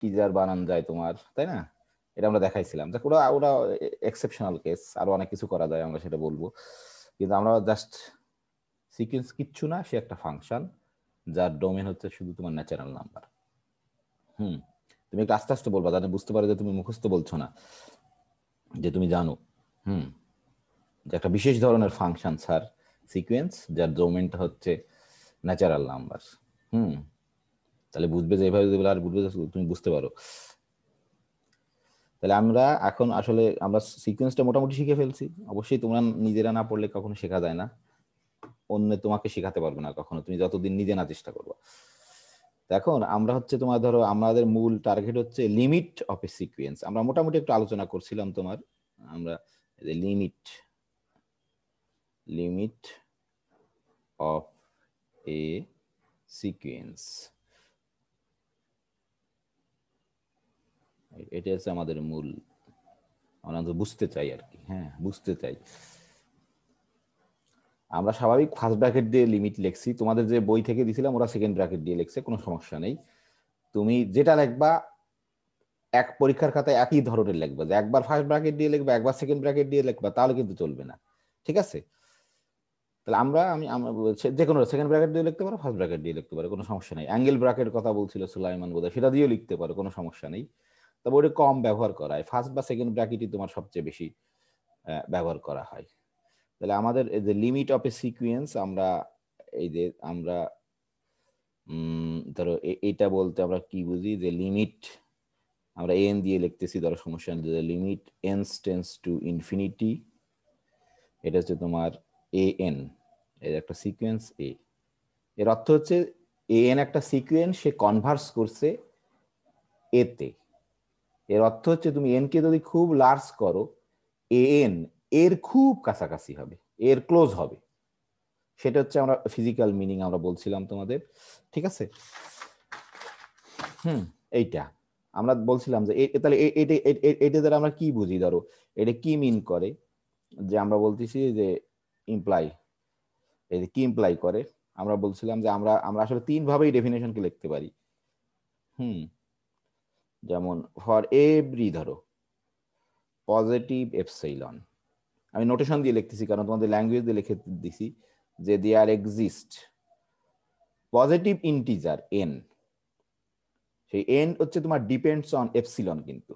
Teaser বানানো যায় তোমার, তাই না? এটা আমরা দেখাইছিলাম। দেখ ওরা ওরা এক্সেপশনাল কেস, আরো অনেক কিছু করা যায়, আমরা সেটা বলবো। কিন্তু আমরা জাস্ট সিকোয়েন্স কিচ্ছু না, সে একটা ফাংশন যার ডোমেন হচ্ছে শুধু তোমার ন্যাচারাল নাম্বার। তুমি একটু আস্তে আস্তে বলবা, যাতে বুঝতে পারো যে তুমি মুখস্থ বলছো না, যে তুমি জানো যে একটা বিশেষ ধরনের ফাংশন স্যার সিকোয়েন্স, যার ডোমেনটা হচ্ছে ন্যাচারাল নাম্বার। তাহলে বুঝবে যে এভাবে আর বুঝবে যে তুমি বুঝতে পারো। তাহলে আমরা এখন আসলে আমরা সিকোয়েন্সটা মোটামুটি শিখে ফেলছি। অবশ্যই তোমরা নিজেরা না পড়লে কখনো শেখা যায় না, অন্য তোমাকে শেখাতে পারবে না কখনো, তুমি যতদিন নিজে না চেষ্টা করবো। এখন আমরা হচ্ছে তোমার ধরো আমাদের মূল টার্গেট হচ্ছে লিমিট অফ এ সিকোয়েন্স। আমরা মোটামুটি একটু আলোচনা করছিলাম তোমার, আমরা লিমিট অফ এ সিকোয়েন্স, এটা হচ্ছে আমাদের মূল, আমরা বুঝতে চাই আর কি। হ্যাঁ, বুঝতে চাই। আমরা স্বাভাবিক ফার্স্ট ব্র্যাকেট দিয়ে লিমিট লিখছি, তোমাদের যে বই থেকে দিছিলাম ওরা সেকেন্ড ব্র্যাকেট দিয়ে লিখছে, কোনো সমস্যা নেই। তুমি যেটা লিখবা এক পরীক্ষার খাতায় একই ধরনের লিখবা, যে একবার ফার্স্ট ব্র্যাকেট দিয়ে লিখবা একবার সেকেন্ড ব্র্যাকেট দিয়ে লিখবা, তাহলে কিন্তু চলবে না। ঠিক আছে? তাহলে আমরা যে কোনো সেকেন্ড ব্র্যাকেট দিয়ে লিখতে পারো, ফার্স্ট ব্র্যাকেট দিয়ে লিখতে পারো, কোনো সমস্যা নেই। অ্যাঙ্গেল ব্র্যাকেট কথা বলছিল সুলাইমান বোধহয়, সেটা দিয়েও লিখতে পারো, কোনো সমস্যা নেই। তবে ওটা কম ব্যবহার করা হয়, ফার্স্ট বা সেকেন্ড ব্র্যাকেটই তোমার সবচেয়ে বেশি ব্যবহার করা হয়। তাহলে আমাদের এই যে লিমিট অফ এ সিকোয়েন্স, আমরা এই যে আমরা ধরো এটা বলতে আমরা কি বুঝি, যে লিমিট আমরা এন দিয়ে লিখতেছি, ধরো সমস্যা নেই, যে limit N tends to infinity, এটা হচ্ছে তোমার এ এন, এর একটা সিকোয়েন্স এ। এর অর্থ হচ্ছে এ এন একটা সিকোয়েন্স, সে কনভার্স করছে এতে। এর অর্থ হচ্ছে তুমি এন কে যদি খুব লার্জ করো, এ এন এর খুব কাছাকাছি হবে, এর ক্লোজ হবে। সেটা হচ্ছে আমরা ফিজিক্যাল মিনিং আমরা বলছিলাম তোমাদের। ঠিক আছে? এইটা আমরা বলছিলাম যে তাহলে এটা দ্বারা আমরা কি বুঝি, ধরো এটা কি মিন করে, যে আমরা বলতেছি যে ইমপ্লাই, এই যে কি ইমপ্লাই করে, আমরা বলছিলাম যে আমরা আমরা আসলে তিন ভাবেই ডেফিনেশনকে লিখতে পারি। যেমন ফর এভরি ধরো পজিটিভ এপসাইলন, আমি নোটেশন দিয়ে লিখতেছি কারণ তোমাদের ল্যাঙ্গুয়েজ দিয়ে লিখে দিছি, যে there exist positive integer n, সেই এন হচ্ছে তোমার ডিপেন্ডস অন এপসিলন, কিন্তু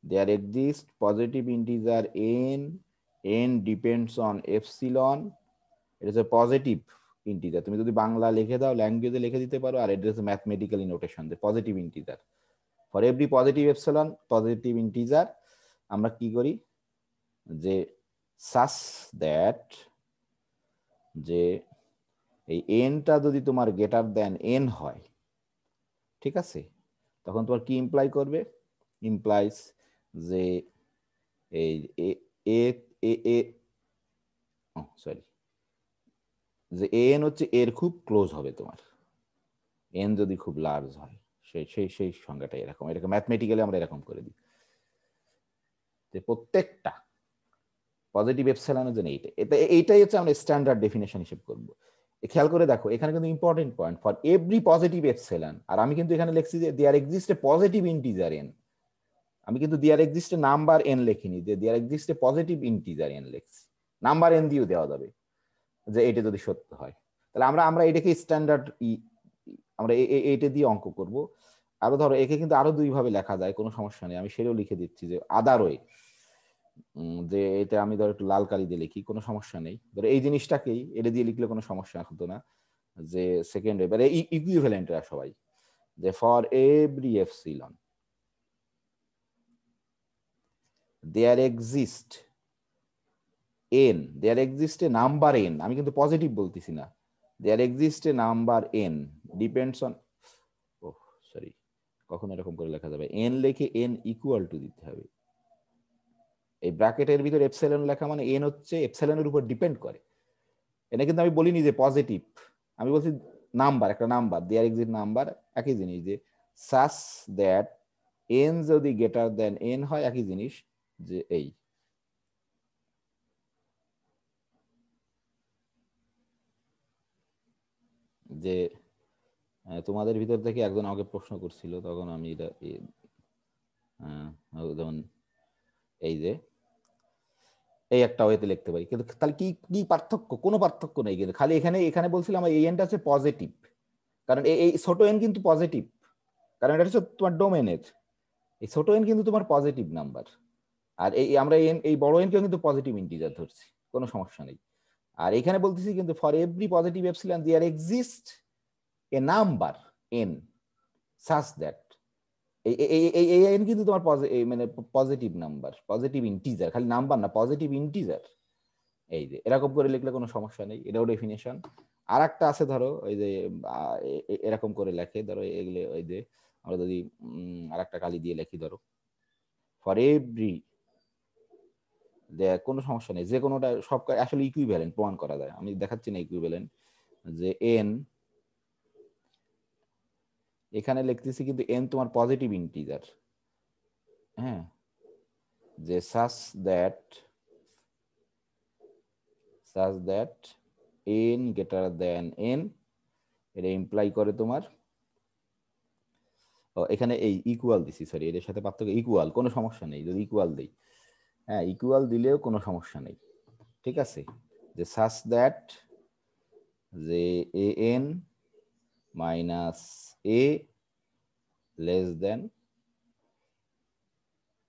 there exist positive integer n, n depends on epsilon, এটা হচ্ছে পজিটিভ ইন্টিজার। তুমি যদি বাংলা লিখে দাও ল্যাঙ্গুয়েজে লিখে দিতে পারো, আর এটা হচ্ছে ম্যাথমেটিক্যালি নোটেশন, যে positive integer for every positive epsilon positive integer, আমরা কি করি, যে সাস দ্যাট, যে এই এনটা যদি তোমার গ্রেটার দেন এন হয়, ঠিক আছে, তখন তোমার কি ইমপ্লাই করবে, ইমপ্লাইজ যে এই এ এ এ সরি, যে এন হচ্ছে এর খুব ক্লোজ হবে তোমার, এন যদি খুব লার্জ হয়, সেই সেই সেই সংজ্ঞাটা এরকম, এরকম ম্যাথমেটিক্যালি আমরা এরকম করে দিই, যে প্রত্যেকটা পজিটিভ এপসাইলনের জন্য এইটাই হচ্ছে আমরা স্ট্যান্ডার্ড ডেফিনেশন হিসেবে করবো। খেয়াল করে দেখো এখানে কিন্তু important point, for every positive epsilon, আর আমি কিন্তু এখানে লিখছি যে there exist a positive integer N, আমি কিন্তু there exist a number N লিখিনি, যে there exist a positive integer N লিখছি, নাম্বার এন দিয়েও দেওয়া যাবে, যে এটা যদি সত্য হয়। তাহলে আমরা আমরা এটাকে স্ট্যান্ডার্ড আমরা এইটা দিয়ে অঙ্ক করব। আরো ধরো একে কিন্তু আরো দুই ভাবে লেখা যায়, কোনো সমস্যা নেই, আমি সেটাও লিখে দিচ্ছি, যে আদার ওয়ে, যে এটা আমি ধরো একটু লাল কালি দিয়ে লিখি, কোনো সমস্যা নেই, ধরো এই জিনিসটাকেই এটা দিয়ে লিখলে কোনো সমস্যা হতো না, যে সেকেন্ড এবারে ইকুইভ্যালেন্টরা সবাই, যে for every epsilon there exist n, there exist a number n, আমি কিন্তু পজিটিভ বলতেছি না, there exist a number n depends on, oh sorry, কখন এরকম করে লেখা যাবে, এন লিখে এন ইকুয়াল টু দিতে হবে, এই ব্র্যাকেটের ভিতরে এপসাইলন লেখা মানে এন হচ্ছে এপসাইলনের উপর ডিপেন্ড করে। এটা কিন্তু আমি বলিনি যে পজিটিভ, আমি বলছি নাম্বার, একটা নাম্বার দেয়ার এক্সিস্ট নাম্বার, একই জিনিস, যে সাস দ্যাট এন যদি গ্রেটার দেন এন হয়, একই জিনিস, যে এই যে তোমাদের ভিতর থেকে একজন আমাকে প্রশ্ন করছিল, তখন আমি এটা যেমন এই যে এই একটা ওয়েতে লিখতে পারি, কিন্তু তাহলে কি কি পার্থক্য? কোনো পার্থক্য নেই, কিন্তু খালি এখানে এখানে বলছিলাম এই এনটা হচ্ছে পজিটিভ, কারণ এই ছোট এন কিন্তু পজিটিভ, কারণ এটা হচ্ছে তোমার ডোমেনের। এই ছোট এন কিন্তু তোমার পজিটিভ নাম্বার, আর এই আমরা এই বড় এনকেও কিন্তু পজিটিভ ইন্টিজার ধরছি, কোনো সমস্যা নেই। আর এখানে বলতেছি কিন্তু for every positive epsilon there exist a number n such that এই এন কিন্তু তোমার মানে পজিটিভ নাম্বার, পজিটিভ ইন্টিজার, খালি নাম্বার না, পজিটিভ ইন্টিজার। এই যে এরকম করে লিখলে কোনো সমস্যা নেই, এটাও ডেফিনেশন। আর একটা আছে ধরো ওই যে এরকম করে লেখে, ধরো এগুলো ওই যে আমরা যদি আর একটা কালি দিয়ে লিখি, ধরো ফর এভরি, কোনো সমস্যা নেই, যে কোনোটা সব আসলে ইকুইভ্যালেন্ট প্রমাণ করা যায়। আমি দেখাচ্ছি না ইকুইভ্যালেন্ট, যে এন এখানে লিখতেছি কিন্তু এন তোমার পজিটিভ ইন্টিজার, হ্যাঁ, যে such that n greater than n, এটা ইমপ্লাই করে তোমার এখানে এই ইকুয়াল দিছি, সরি এর সাথে পার্থক্য ইকুয়াল, কোনো সমস্যা নেই যদি ইকুয়াল দেই, হ্যাঁ ইকুয়াল দিলেও কোনো সমস্যা নেই, ঠিক আছে। যে such that যে an minus a less than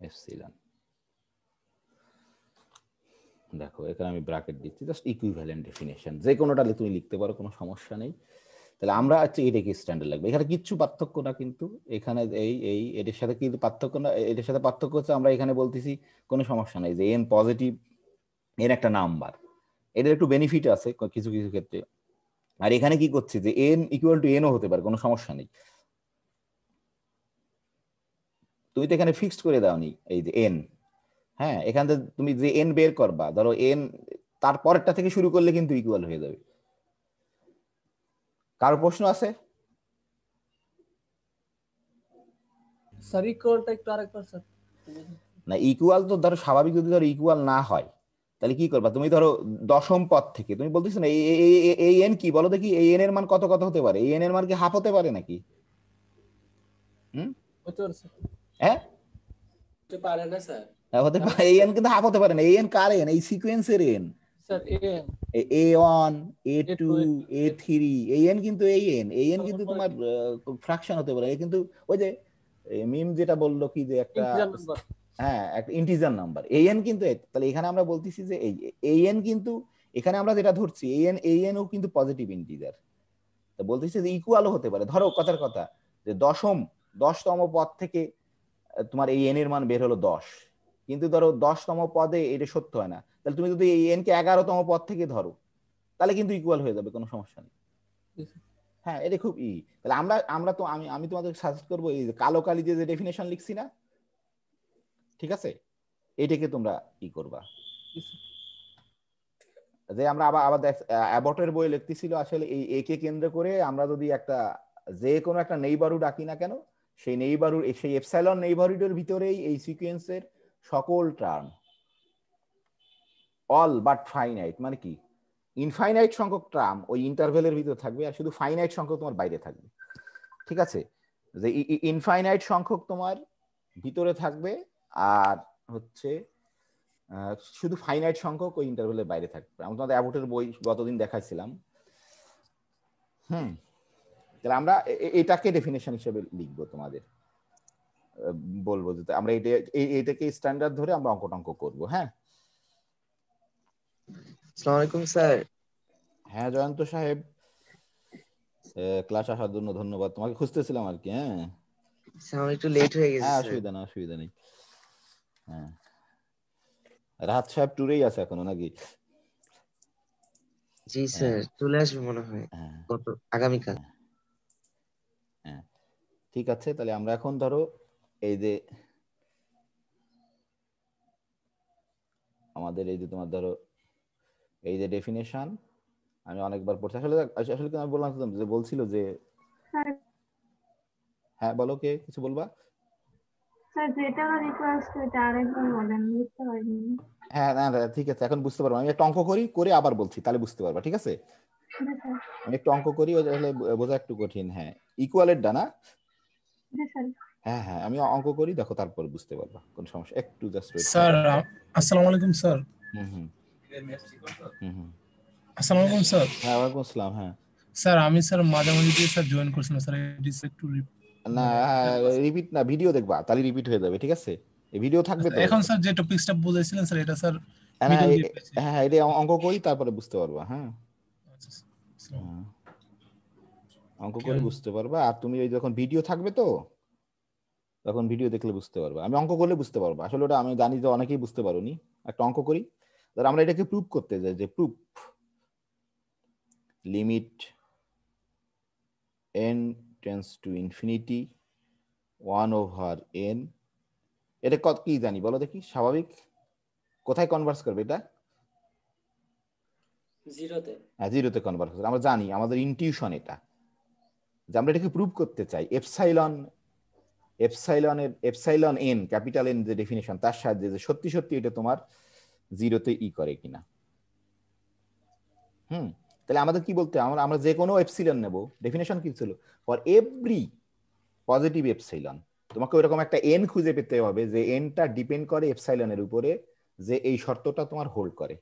epsilon. দেখো এখানে আমি ব্র্যাকেট দিচ্ছি, জাস্ট ইকুইভ্যালেন্ট ডেফিনেশন, যে কোনোটা তুমি লিখতে পারো, কোনো সমস্যা নেই। তাহলে আমরা হচ্ছে এটাকে স্ট্যান্ডার্ড লাগবে, এখানে কিচ্ছু পার্থক্য না, কিন্তু এখানে এই এটার সাথে কিন্তু পার্থক্য না, এটার সাথে পার্থক্য হচ্ছে আমরা এখানে বলতেছি কোনো সমস্যা নাই যে এন পজিটিভ, এন একটা নাম্বার, এটার একটু বেনিফিট আছে কিছু কিছু ক্ষেত্রে। আর এখানে কি করছে যে এন ইকুয়াল টু এনও হতে পারে, কোনো সমস্যা নেই। তুমি তো এখানে ফিক্সড করে দাওনি এই যে এন, হ্যান এখান থেকে তুমি যে এন বের করবা, ধরো এন তারপরেরটা থেকে শুরু করলে কিন্তু ইকুয়াল হয়ে যাবে। কারো প্রশ্ন আছে? স্যার ইকুয়ালটা একটু আরেকবার স্যার। না ইকুয়াল তো ধরো স্বাভাবিক, যদি ধরো ইকুয়াল না হয় তাহলে কি করবা? তুমি ধরো দশম পদ থেকে তুমি বলতেছো না এই এন কি বলো দেখি, এই এন এর মান কত কত হতে পারে? এই এন এর মান কি হাফ হতে পারে নাকি? হুম, হতে পারে স্যার। হ্যাঁ হতে পারে না স্যার, হতে পারে, এই এন কিন্তু হাফ হতে পারে না। এই এন কার এন? এই সিকোয়েন্সের N, sir N A1 A2 A2 A3, এই এন কিন্তু এই এন কিন্তু তোমার ফ্র্যাকশন হতে পারে, কিন্তু ওই যে মিম যেটা বললো কি যে একটা, ইন্টিজার নাম্বার। হ্যাঁ একটা ইন্টিজার নাম্বার এন কিন্তু। তাহলে এখানে আমরা বলতেছি যে এই এন কিন্তু এখানে আমরা যেটা ধরছি এই এন ও কিন্তু পজিটিভ ইন্টিজার, তা বলতেছি যে ইকুয়ালও হতে পারে। ধরো কথার কথা যে 10তম পদ থেকে তোমার এই এন এর মান বের হলো 10, কিন্তু ধরো 10তম পদে এটা সত্য হয় না, তাহলে তুমি যদি এই এন কে 11তম পদ থেকে ধরো তাহলে কিন্তু ইকুয়াল হয়ে যাবে, কোনো সমস্যা নেই। হ্যাঁ এটা খুব তাহলে আমরা আমরা তো আমি আমি তোমাদের সাজেস্ট করবো এই কালো কালি যে ডেফিনেশন লিখছি না, ঠিক আছে, এইটাকে তোমরা করবা। যে আমরা আবার আবার অ্যাবটের বই লিখতেছিল আসলে এই একে কেন্দ্র করে আমরা যদি একটা যে কোনো একটা নেইবারহুড আঁকি না কেন, সেই নেইবারহুড সেই এপসাইলন নেইবারহুডের ভিতরেই এই সিকোয়েন্সের সকল টার্ম অল বাট ফাইনাইট, মানে কি ইনফাইনাইট সংখ্যক টার্ম ওই ইন্টারভেলের ভিতরে থাকবে, আর শুধু ফাইনাইট সংখ্যক তোমার বাইরে থাকবে, ঠিক আছে। যে ইনফাইনাইট সংখ্যক তোমার ভিতরে থাকবে, আর হচ্ছে শুধু ফাইনাইট সংখ্যক ওই ইন্টারভেলের বাইরে থাকবে। আমি তোমাদের অ্যাবটের বই গতদিন দেখাইছিলাম। তাহলে আমরা এটাকে ডেফিনেশন হিসেবে লিখবো, তোমাদের বলবো যে আমরা এটাকে স্ট্যান্ডার্ড ধরে আমরা অঙ্ক করবো। হ্যাঁ, আসসালামু আলাইকুম স্যার। হ্যাঁ জয়ন্ত সাহেব, ক্লাস আসার জন্য ধন্যবাদ, তোমাকে খুঁজতেছিলাম আর কি। হ্যাঁ স্যার একটু লেট হয়ে গেছে হ্যাঁ, স্যার। অসুবিধা নেই অসুবিধা নেই। হ্যাঁ রাহাত সাহেব ট্যুরেই আছে এখনো নাকি? জি স্যার, চলে আসবে মনে হয় আগামীকাল। হ্যাঁ ঠিক আছে, তাহলে আমরা এখন ধরো এই যে আমাদের এই যে তোমার ধরো এই যে ডেফিনেশন আমি অনেকবার পড়ছি আসলে আসলে আমি বললাম যে বলছিল যে হ্যাঁ বলো, কে কিছু বলবা? স্যার যেটা রিকোয়েস্ট এটা আরেকবার বলেন, বুঝতে পারিনি। হ্যাঁ না ঠিক আছে, এখন বুঝতে পারবো। আমি একটা অঙ্ক করে আবার বলছি, তাহলে বুঝতে পারবা, ঠিক আছে? জি স্যার। আমি একটু অঙ্ক করি, ওই তাহলে বোঝা একটু কঠিন। হ্যাঁ, ইকুয়ালের না? জি স্যার। হ্যাঁ হ্যাঁ, আমি অঙ্ক করি, দেখো তারপর বুঝতে পারবা, কোন সমস্যা। একটু জাস্ট ওয়েট স্যার করো। আসসালামু আলাইকুম স্যার। হুম হুম হুম হুম। আসসালামু আলাইকুম স্যার। হ্যাঁ, ওয়ালাইকুম আসসালাম। হ্যাঁ, স্যার আমি স্যার মাঝামাঝি দিয়ে স্যার জয়েন করছিলাম স্যার, একটু না রিপিট না, ভিডিও দেখবা, তাহলে রিপিট হয়ে যাবে, ঠিক আছে? এই ভিডিও থাকবে তো। এখন স্যার যে টপিকসটা বুঝাইছিলেন স্যার এটা স্যার হ্যাঁ মিডল দিয়ে পেয়েছি। হ্যাঁ, এটা অঙ্ক করি তারপরে বুঝতে পারবা। হ্যাঁ, আচ্ছা স্যার। হ্যাঁ, অঙ্ক করে বুঝতে পারবা। আর তুমি ওই যখন ভিডিও থাকবে তো, তখন ভিডিও দেখলে বুঝতে পারবা। আমি অঙ্ক করলে বুঝতে পারবো, আসলে ওটা আমি জানি যে অনেকেই বুঝতে পারোনি। একটা অঙ্ক করি, ধর আমরা এটাকে প্রুফ করতে যাই, যে proof limit n tends to infinity 1/n, এটা কত কি জানি বলো দেখি? স্বাভাবিক কোথায় কনভার্স করবে এটা? জিরোতে। হ্যাঁ, জিরোতে কনভার্স করবে। আমরা জানি, আমাদের ইনটিউশন এটা, যে আমরা এটাকে প্রুভ করতে চাই এপসাইলন এন, ক্যাপিটাল এন যে ডেফিনেশন, তার সাহায্যে যে সত্যি সত্যি এটা তোমার জিরোতে করে কিনা। তাহলে আমাদের কি বলতে, আমরা যে কোনো এপসিলন নেব, ডেফিনেশন কি ছিল? ফর এভরি পজিটিভ এপসাইলন, তোমাকে ওইরকম একটা এন খুঁজে পেতে হবে যে এনটা ডিপেন্ড করে এপসাইলনের উপরে, যে এই শর্তটা তোমার হোল্ড করে,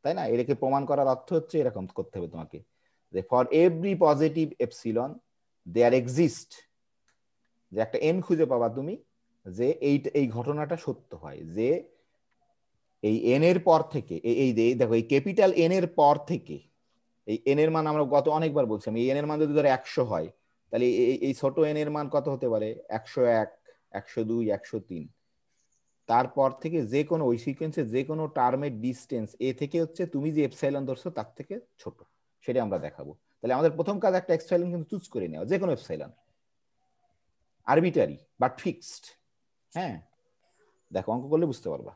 তাই না? এটাকে প্রমাণ করার অর্থ হচ্ছে এরকম করতে হবে তোমাকে, যে for every positive epsilon there exist, যে একটা এন খুঁজে পাবা তুমি, যে এই ঘটনাটা সত্য হয়, যে এই এন এর পর থেকে, এই দেখো এই ক্যাপিটাল এন এর পর থেকে, এই এন এর মান আমরা গত অনেকবার বলছিলাম, এই এন এর মান যদি ধরো 100 হয়, তাহলে এই ছোট এন এর মান কত হতে পারে? 101, 102, 103। তারপর থেকে যে কোনো ওই সিকোয়েন্সে যে কোনো টার্মের ডিস্টেন্স এ থেকে হচ্ছে তুমি যে এপসাইলন ধরছো তার থেকে ছোট, সেটা আমরা দেখাবো। তাহলে আমাদের প্রথম কাজ একটা এপসাইলন কিন্তু চুজ করে নেওয়া, যে কোনো এপসাইলন, আরবিটারি বাট ফিক্সড। হ্যাঁ, দেখো অঙ্ক করলে বুঝতে পারবা।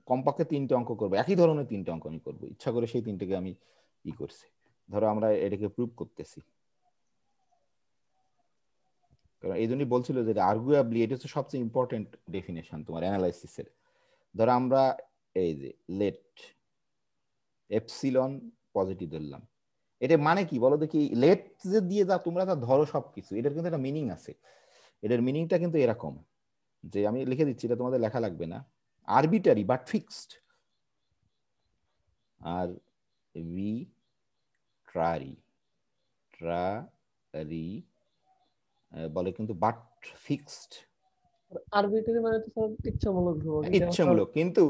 কমপক্ষে 3টে অঙ্ক করবো, একই ধরনের 3টে অঙ্ক আমি করবো, ইচ্ছা করে সেই 3টেকে আমি করছি। ধরো আমরা এটাকে প্রুভ করতেছি, কারণ এই জন্যই বলছিল যে আর্গুয়াবলি এটা হচ্ছে সবচেয়ে ইম্পর্টেন্ট ডেফিনেশন তোমার অ্যানালাইসিসের। ধরো আমরা এই যে লেট এপসিলন পজিটিভ ধরলাম, এটা মানে কি বলো দেখি? লেট যে দিয়ে যা তোমরা তা ধরো সবকিছু, এটার কিন্তু একটা মিনিং আছে। এটার মিনিংটা কিন্তু এরকম, যে আমি লিখে দিচ্ছি, এটা তোমাদের লেখা লাগবে না। Arbitrary but fixed, arbitrary বলে কিন্তু, বাট ফিক্সড। আরবিটারি মানে তো স্যার ইচ্ছামূলক ধ্রুবক, এটা ইচ্ছামূলক, কিন্তু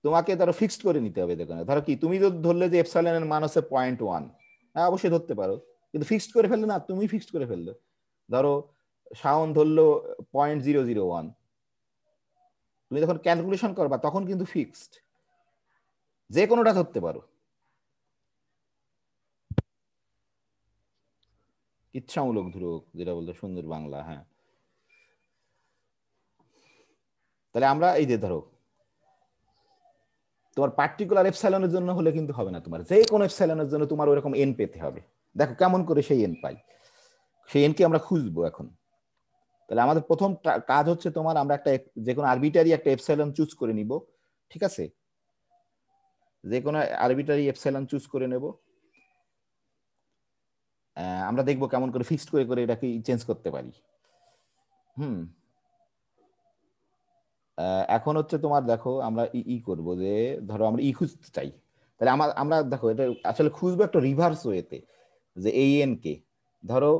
তোমাকে ধরো ফিক্সড করে নিতে হবে। দেখো ধরো কি, তুমি যদি ধরলে যে এপসাইলনের মান হচ্ছে 0.1, হ্যাঁ অবশ্যই ধরতে পারো, কিন্তু ফিক্সড করে ফেললে না, তুমি ফিক্সড করে ফেললে। ধরো শাওন ধরলো 0.001, তুমি যখন ক্যালকুলেশন করবা তখন কিন্তু ফিক্সড, যে কোনোটা ধরতে পারো, ইচ্ছামূলক ধ্রুবক যেটা বলতে সুন্দর বাংলা। হ্যাঁ, তাহলে আমরা এই যে ধরো তোমার পার্টিকুলার এপসাইলনের জন্য হলে কিন্তু হবে না, তোমার যে কোনো এপসাইলনের জন্য তোমার ওরকম এন পেতে হবে। দেখো কেমন করে সেই এন পাই, সেই এনকে আমরা খুঁজবো এখন। তাহলে আমাদের প্রথম কাজ হচ্ছে তোমার, আমরা একটা যে কোনো আরবিটারি একটা এপসাইলন চুজ করে নিব, ঠিক আছে? যে কোনো আরবিটারি এপসাইলন চুজ করে নেব। আমরা দেখবো কেমন করে ফিক্সড করে করে এটাকে চেঞ্জ করতে পারি। এখন হচ্ছে তোমার দেখো, আমরা করব যে ধরো আমরা খুঁজতে চাই, তাহলে আমরা দেখো এটা আসলে খুঁজবো একটা রিভার্স ওয়েতে, যে এই এন কে ধরো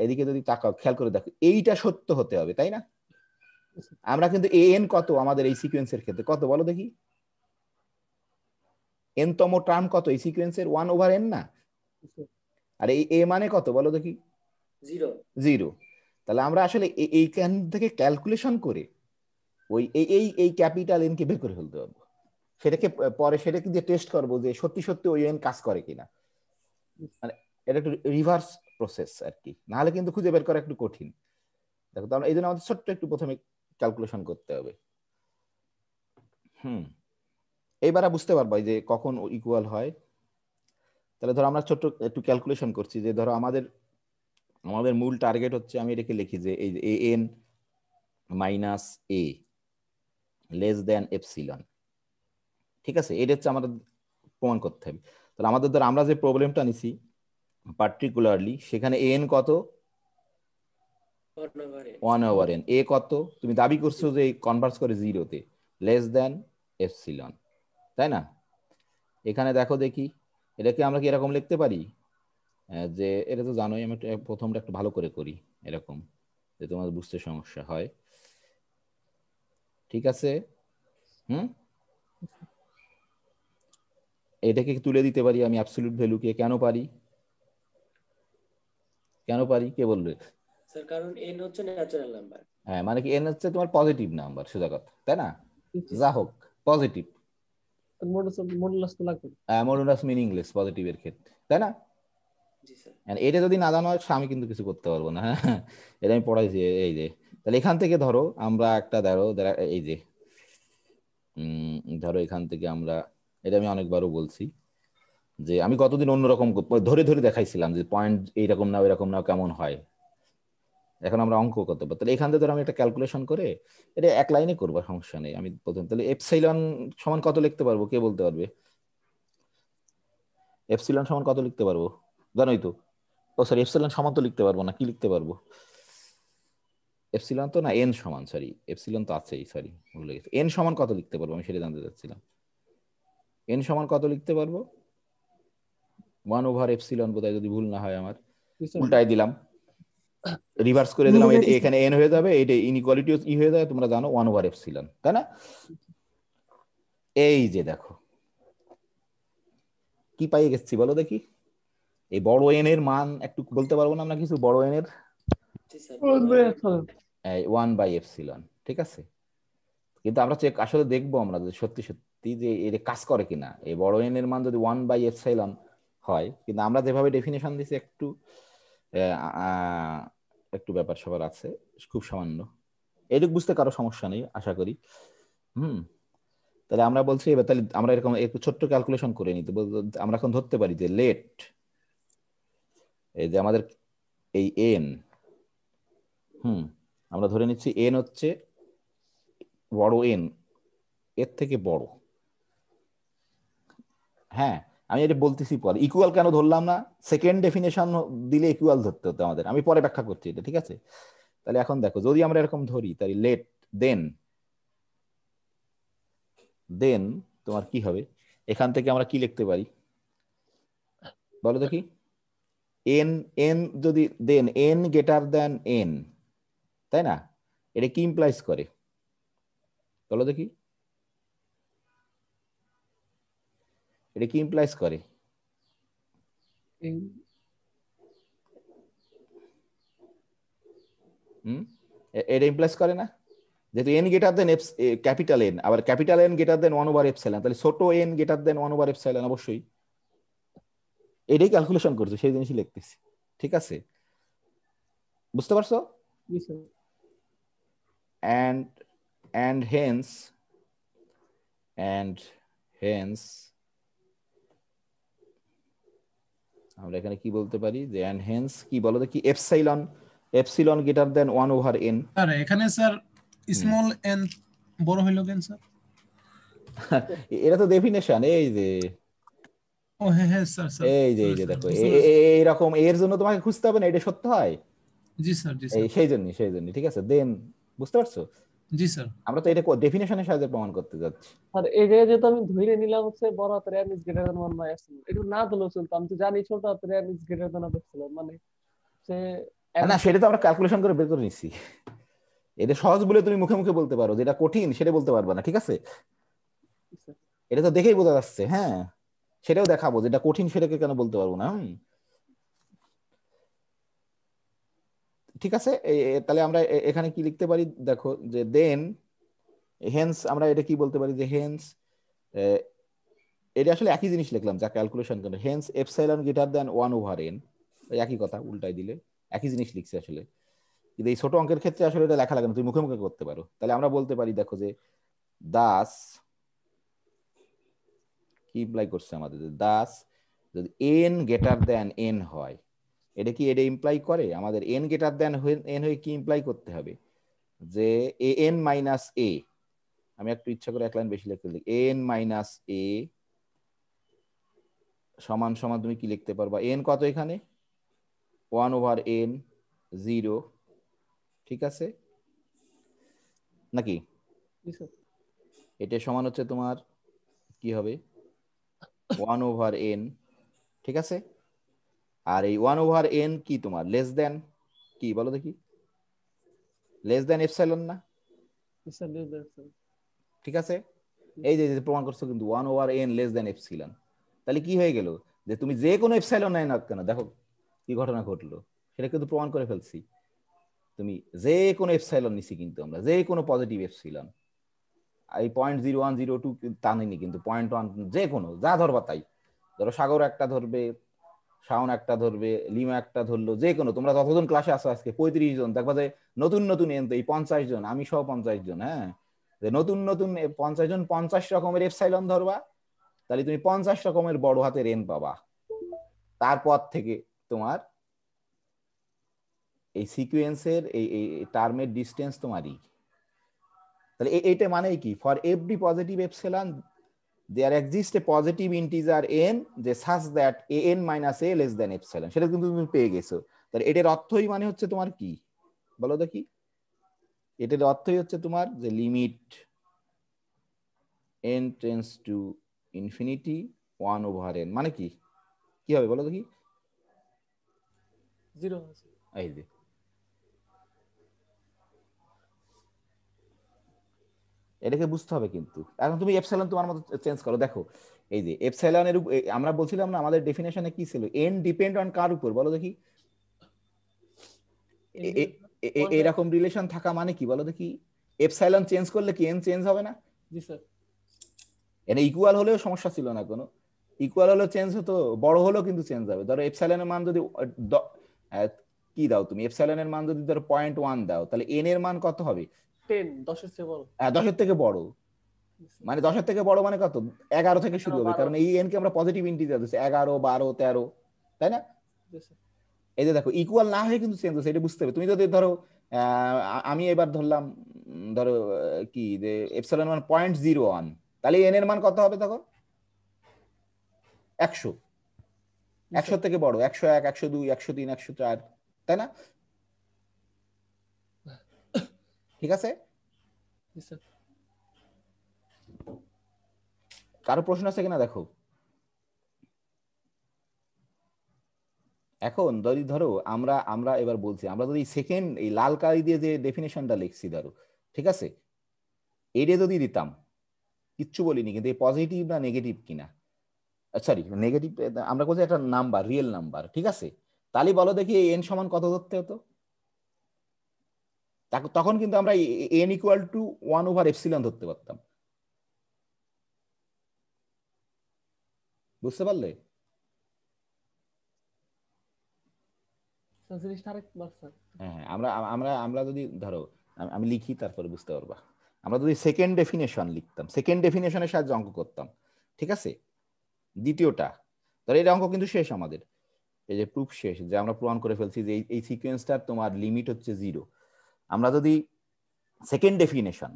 এদিকে যদি তাকাও, খেয়াল করে দেখো, এইটা সত্য হতে হবে, তাই না? আমরা কিন্তু এন কত আমাদের এই সিকোয়েন্সের ক্ষেত্রে কত বলো দেখি? এন তম টার্ম কত এই সিকোয়েন্সের? 1/n না? আর এই এ মানে কত বলো দেখি? 0। তাহলে আমরা আসলে এইখান থেকে ক্যালকুলেশন করে ওই এই ক্যাপিটাল এন কে বের করে ফেলতে পারবো। সেটাকে পরে সেটাকে দিয়ে টেস্ট করবো যে সত্যি সত্যি ওই এন কাজ করে কিনা। মানে এটা একটু রিভার্স প্রসেস আর কি, নাহলে কিন্তু খুঁজে বের করা একটু কঠিন। দেখো, তাহলে এই জন্য আমাদের ছোট্ট একটু প্রথমে ক্যালকুলেশন করতে হবে। এইবার বুঝতে পারবো যে কখন ইকুয়াল হয়। তাহলে ধরো আমরা ছোট্ট একটু ক্যালকুলেশন করছি, যে ধরো আমাদের মূল টার্গেট হচ্ছে, আমি এটাকে লিখি যে এই যে an minus a less than epsilon, ঠিক আছে? এটা হচ্ছে আমাদের প্রমাণ করতে হবে। তাহলে আমাদের ধর আমরা যে প্রবলেমটা নিছি, পার্টিকুলারলি সেখানে এন কত 1/n, এ কত তুমি দাবি করছো যে কনভার্স করে 0-তে, লেস দেন এপসিলন, তাই না? এখানে দেখো দেখি এটাকে আমরা কি এরকম লিখতে পারি যে এটা তো জানোই, আমি প্রথমটা একটু ভালো করে করি এরকম যে তোমার বুঝতে সমস্যা হয়, ঠিক আছে? এটাকে তুলে দিতে পারি আমি অ্যাবসলিউট ভ্যালুকে, কেন পারি? কেন পারি কে বলবে? স্যার কারণ n হচ্ছে ন্যাচারাল নাম্বার। হ্যাঁ, মানে কি n হচ্ছে তোমার পজিটিভ নাম্বার, সোজা কথা, তাই না? যা হোক পজিটিভ, মডুলাস তো লাগবে। মডুলাস মিনিংলেস পজিটিভের ক্ষেত্রে, তাই না? জি স্যার। এটা যদি না জানো হয় আমি কিন্তু কিছু করতে পারবো না। হ্যাঁ, এটা আমি পড়াইছি। এই যে তাহলে এখান থেকে ধরো আমরা একটা এই যে ধরো এখান থেকে আমরা, এটা আমি অনেকবারও বলছি যে আমি কতদিন অন্যরকম ধরে ধরে দেখাইছিলাম যে পয়েন্ট এইরকম না ওইরকম না কেমন হয়। এখন আমরা অঙ্ক করতে পারি, তাহলে এখান থেকে ধরো আমি একটা ক্যালকুলেশন করে এটা এক লাইনে করবো, সমস্যা নেই। আমি প্রথম তাহলে এপসাইলন সমান কত লিখতে পারবো কে বলতে পারবে? এপসিলন সমান কত লিখতে পারবো জানোই তো? ও সরি, এপসিলন সমান তো লিখতে পারবো না, কি লিখতে পারবো? এপসিলন তো না, এন সমান, সরি এপসিলন তো আছেই, সরি ভুলে গেছি। এন সমান কত লিখতে পারবো আমি সেটা জানতে চাচ্ছিলাম। এন সমান কত লিখতে পারবো? 1/এপসিলন বোধহয়, যদি ভুল না হয় আমার, উল্টাই দিলাম, রিভার্স করে দিলাম, এখানে এন হয়ে যাবে, এটা ইনইকুয়ালিটি ই হয়ে যাবে, তোমরা জানো 1/এপসিলন, তাই না? এই যে দেখো কি পাই গেছি বলো দেখি, এই বড় এন এর মান একটু বলতে পারবো না আমরা কিছু? বড় এন এর 1/এপসিলন, ঠিক আছে? কিন্তু আমরা চেক আসলে দেখবো আমরা যে সত্যি সত্যি যে এর কাজ করে কিনা, এই বড় এন এর মান যদি 1/এপসিলন হয়, কিন্তু আমরা যেভাবে ডেফিনেশন দিছি একটু একটু ব্যাপার সবার আছে, খুব সামান্য, এটুকু বুঝতে কারো সমস্যা নেই আশা করি। তাহলে আমরা বলছি এবার, তাহলে আমরা এরকম একটু ছোট্ট ক্যালকুলেশন করে নিতে, আমরা এখন ধরতে পারি যে লেট, এই যে আমাদের এই এন, আমরা ধরে নিচ্ছি এন হচ্ছে বড় এন এর থেকে বড়। হ্যাঁ, আমি এটা বলতেছি পরে, ইকুয়াল কেন ধরলাম না, সেকেন্ড ডেফিনেশন দিলে ইকুয়াল ধরতে হতো আমাদের, আমি পরে ব্যাখ্যা করছি এটা, ঠিক আছে? তাহলে এখন দেখো যদি আমরা এরকম ধরি, তাহলে লেট দেন তোমার কি হবে, এখান থেকে আমরা কি লিখতে পারি বলো দেখি? এন এন যদি than n greater than n, তাই না? এটা কি ইমপ্লাইজ করে বলো দেখি? এটা কি ইমপ্লাইজ করে? এটা ইমপ্লাইজ করে না, যেহেতু এন গ্রেটার দেন ক্যাপিটাল এন, আবার ক্যাপিটাল এন গ্রেটার দেন 1/এপসিলন, তাহলে ছোট এন গ্রেটার দেন 1/এপসিলন অবশ্যই। এটাই ক্যালকুলেশন করছে, সেই জিনিসই লিখতেছি, ঠিক আছে? বুঝতে পারছো? and hence আমরা এখানে কি বলতে পারি যে and hence কি বলো দেখি, epsilon greater than 1/n। Sir এখানে স্যার স্মল এন বড় হইলো কেন স্যার? এটা তো ডেফিনেশন, এই যে ও হ্যাঁ হ্যাঁ স্যার স্যার, এই যে দেখো এইরকম এর জন্য তোমাকে খুঁজতে হবে না, এটা সত্য হয়। জি স্যার, জি এই স্যার, সেই জন্য ঠিক আছে। দেন বুঝতে পারছো? জি স্যার। আমরা তো এটা ডেফিনেশনের সাহায্যে প্রমাণ করতে যাচ্ছি। আর এই যে যেহেতু আমি ধরে নিলাম হচ্ছে বড় হাতের n is greater than 1/epsilon, এটা না দিলেও চলতো, আমি তো জানি ছোট হাতের n is greater than epsilon, মানে সে না সেটা তো আমরা ক্যালকুলেশন করে বের করে নিছি। এটা সহজ বলে তুমি মুখে মুখে বলতে পারো, যেটা কঠিন সেটা বলতে পারবে না, ঠিক আছে? এটা তো দেখেই বোঝা যাচ্ছে। হ্যাঁ, সেটাও দেখাবো, যেটা কঠিন সেটাকে কেন বলতে পারবো না। ঠিক আছে, তাহলে আমরা এখানে কি লিখতে পারি দেখো, যে দেন হেন্স, আমরা এটা কি বলতে পারি যে হেন্স, এটা আসলে একই জিনিস লিখলাম যা ক্যালকুলেশন করে, Haynes epsilon greater than 1/n, একই কথা উল্টাই দিলে একই জিনিস লিখছি আসলে, কিন্তু এই ছোট অঙ্কের ক্ষেত্রে আসলে এটা লেখা লাগে না, তুমি মুখে মুখে করতে পারো। তাহলে আমরা বলতে পারি দেখো যে দাস কি ইমপ্লাই করছে আমাদের, দাস যদি n গ্রেটার দেন n হয়, এটা কি এটা ইমপ্লাই করে আমাদের n গ্রেটার দেন n হয়ে কি ইমপ্লাই করতে হবে যে an মাইনাস a, আমি একটু ইচ্ছা করে এক লাইন বেশি লিখতে লিখি, n মাইনাস a সমান সমান তুমি কি লিখতে পারবা, n কত এখানে 1/n 0, ঠিক আছে নাকি? জি স্যার। এটা সমান হচ্ছে তোমার কি হবে 1/n, ঠিক আছে। আর এই 1/n কি তোমার লেস দেন কি বলো দেখি, লেস দেন এপসাইলন না? জি স্যার, লেস দ্যান স্যার। ঠিক আছে, এই যে প্রমাণ করছো কিন্তু 1/n লেস দেন এপসিলন। তাহলে কি হয়ে গেল যে তুমি যে কোনো এপসাইলন নাই না কেন, দেখো কি ঘটনা ঘটলো সেটা কিন্তু প্রমাণ করে ফেলছি। তুমি যে কোনো এপসাইলন নিছি কিন্তু আমরা, যে কোনো পজিটিভ এপসিলন, এই 0.0102 তা নিনি কিন্তু 0.1 যে কোনো যা ধরবা তাই, ধরো সাগর একটা ধরবে, শাওন একটা ধরবে, লিমা একটা ধরলো, যে কোনো তোমরা যতজন ক্লাসে আসো আজকে 35 জন, দেখবা যে নতুন নতুন এনতে এই 50 জন, আমি সহ 50 জন, হ্যাঁ, যে নতুন নতুন 50 জন 50 রকমের এপসাইলন ধরবা, তাহলে তুমি 50 রকমের বড় হাতের এন পাবা। তারপর থেকে তোমার এই সিকোয়েন্সের এই টার্মের ডিসটেন্স তোমারই। তাহলে এইটা মানে কি, for every positive epsilon there exists a positive integer n যে such that an minus a less than epsilon, সেটা কিন্তু তুমি পেয়ে গেছো। তাহলে এটার অর্থই মানে হচ্ছে তোমার কি বলো দেখি, এটার অর্থই হচ্ছে তোমার যে limit n tends to infinity 1/n মানে কি, কি হবে বলো দেখি? 0 এই যে এটাকে বুঝতে হবে কিন্তু। এখন তুমি এপসাইলন তোমার মতো চেঞ্জ করো, দেখো এই যে এপসাইলনের আমরা বলছিলাম না আমাদের ডেফিনেশনে কি ছিল, এন ডিপেন্ড অন কার উপর বলো দেখি? এরকম রিলেশন থাকা মানে কি বলো দেখি? এপসাইলন চেঞ্জ করলে কি এন চেঞ্জ হবে না? জি স্যার। এনে ইকুয়াল হলেও সমস্যা ছিল না কোনো, ইকুয়াল হলেও চেঞ্জ হতো, বড় হলেও কিন্তু চেঞ্জ হবে। ধরো এপসাইলনের মান যদি কি দাও তুমি, এপসাইলনের মান যদি ধরো 0.1 দাও, তাহলে এন এর মান কত হবে? 10, 10 এর চেয়ে বড়। হ্যাঁ 10 এর থেকে বড়, মানে 10 এর থেকে বড় মানে কত, 11 থেকে শুরু হবে, কারণ এই এন কে আমরা পজিটিভ ইন্টিজার দিচ্ছি, 11 12 13, তাই না? এই যে দেখো ইকুয়াল না হয়ে কিন্তু চেঞ্জ হচ্ছে, এটা বুঝতে হবে। তুমি যদি ধরো আমি এবার ধরলাম ধরো কি যে এপসাইলন মান 0.01, তাহলে এন এর মান কত হবে তখন? 100, 100 থেকে বড় 101 102 103 104, তাই না? ঠিক আছে, কারো প্রশ্ন আছে কিনা দেখো। এখন যদি ধরো আমরা আমরা এবার বলছি, আমরা যদি সেকেন্ড এই লাল কালি দিয়ে যে ডেফিনেশনটা লিখছি ধরো, ঠিক আছে, এটা যদি দিতাম, কিচ্ছু বলিনি কিন্তু এই পজিটিভ না নেগেটিভ কিনা, সরি নেগেটিভ, আমরা বলছি একটা নাম্বার রিয়েল নাম্বার, ঠিক আছে, তাহলে বলো দেখি এন সমান কত ধরতে হতো? তখন কিন্তু আমরা এন ইকুয়াল টু 1/এপসিলন ধরতে পারতাম, বুঝতে পারলে? হ্যাঁ আমরা আমরা আমরা যদি ধরো আমি লিখি তারপরে বুঝতে পারবা। আমরা যদি সেকেন্ড ডেফিনেশন লিখতাম, সেকেন্ড ডেফিনেশনের সাহায্যে অঙ্ক করতাম, ঠিক আছে, দ্বিতীয়টা ধরো এই অঙ্ক কিন্তু শেষ আমাদের, এই যে প্রুফ শেষ, যে আমরা প্রমাণ করে ফেলছি যে এই সিকোয়েন্সটার তোমার লিমিট হচ্ছে 0। আমরা যদি সেকেন্ড ডেফিনেশন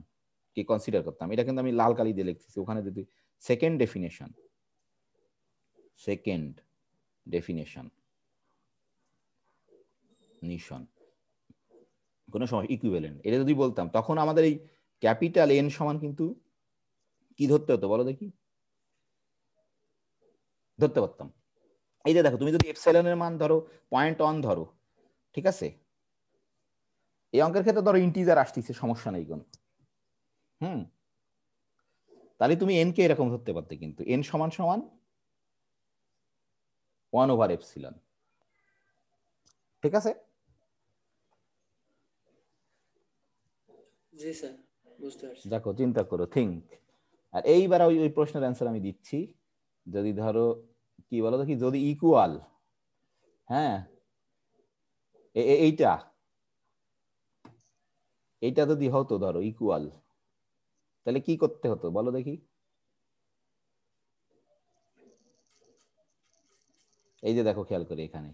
কি কনসিডার করতাম, এটা কিন্তু আমি লাল কালি দিয়ে লিখতেছি, ওখানে যদি সেকেন্ড ডেফিনেশন নিশন কোনো সময় ইকুইভ্যালেন্ট এটা যদি বলতাম, তখন আমাদের এই ক্যাপিটাল এন সমান কিন্তু কি ধরতে হতো বলো দেখি? ধরতে পারতাম। এই যে দেখো তুমি যদি এপসাইলনের মান ধরো 0.1 ধরো, ঠিক আছে, এই অঙ্কের ক্ষেত্রে ধরো ইন্টিজার আসতেছে, সমস্যা নেই কোনো, তাহলে তুমি এন কে এরকম ধরতে পারতে, কিন্তু এন সমান সমান 1/এপসিলন, ঠিক আছে? জি স্যার, বুঝতে পারছি। দেখো চিন্তা করো, থিঙ্ক। আর এইবার ওই প্রশ্নের অ্যান্সার আমি দিচ্ছি। যদি ধরো কি বলো দেখি, যদি ইকুয়াল, হ্যাঁ এইটা এইটা যদি হতো ধরো ইকুয়াল, তাহলে কি করতে হতো বলো দেখি? এই যে দেখো খেয়াল করি, এখানে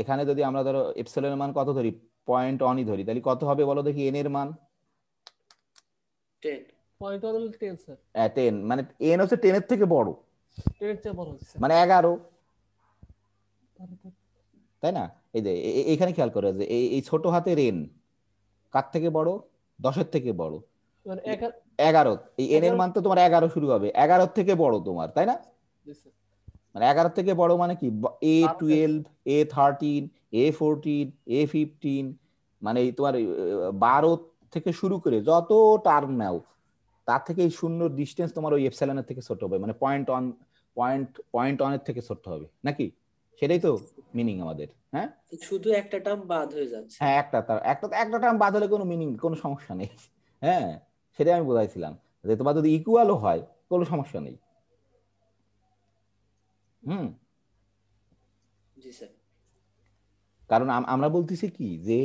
এখানে যদি আমরা ধরো এপসিলনের মান কত ধরি, 0.1 ধরি, তাহলে কত হবে বলো দেখি এন এর মান? 10. 10 স্যার। 10, মানে এন হচ্ছে 10 এর থেকে বড়, 10 এর চেয়ে বড় হচ্ছে মানে 11, তাই না? এই যে এখানে খেয়াল করো যে এই ছোট হাতের এন কার থেকে বড়? 10-এর থেকে বড়। 11, এই এন এর মান তো তোমার 11 শুরু হবে, 11 থেকে বড় তোমার, তাই না? মানে 11 থেকে বড় মানে কি? A12, A13, A14, A15, মানে তোমার 12 থেকে শুরু করে যত টার্ম নাও তার থেকে এই শূন্য ডিস্টেন্স তোমার ওই এপসাইলনের থেকে ছোট হবে, মানে পয়েন্ট অনের থেকে ছোট হবে নাকি? সেটাই তো মিনিং আমাদের। হ্যাঁ, শুধু একটা টার্ম বাদ হয়ে যাচ্ছে। হ্যাঁ, একটা টার্ম বাদ হলে কোনো মিনিং, কোনো সমস্যা নেই। হ্যাঁ, সেটাই আমি বোঝাইছিলাম যে তোমার যদি ইকুয়ালও হয় কোনো সমস্যা নেই। জি স্যার। কারণ আমরা বলতেছি কি যে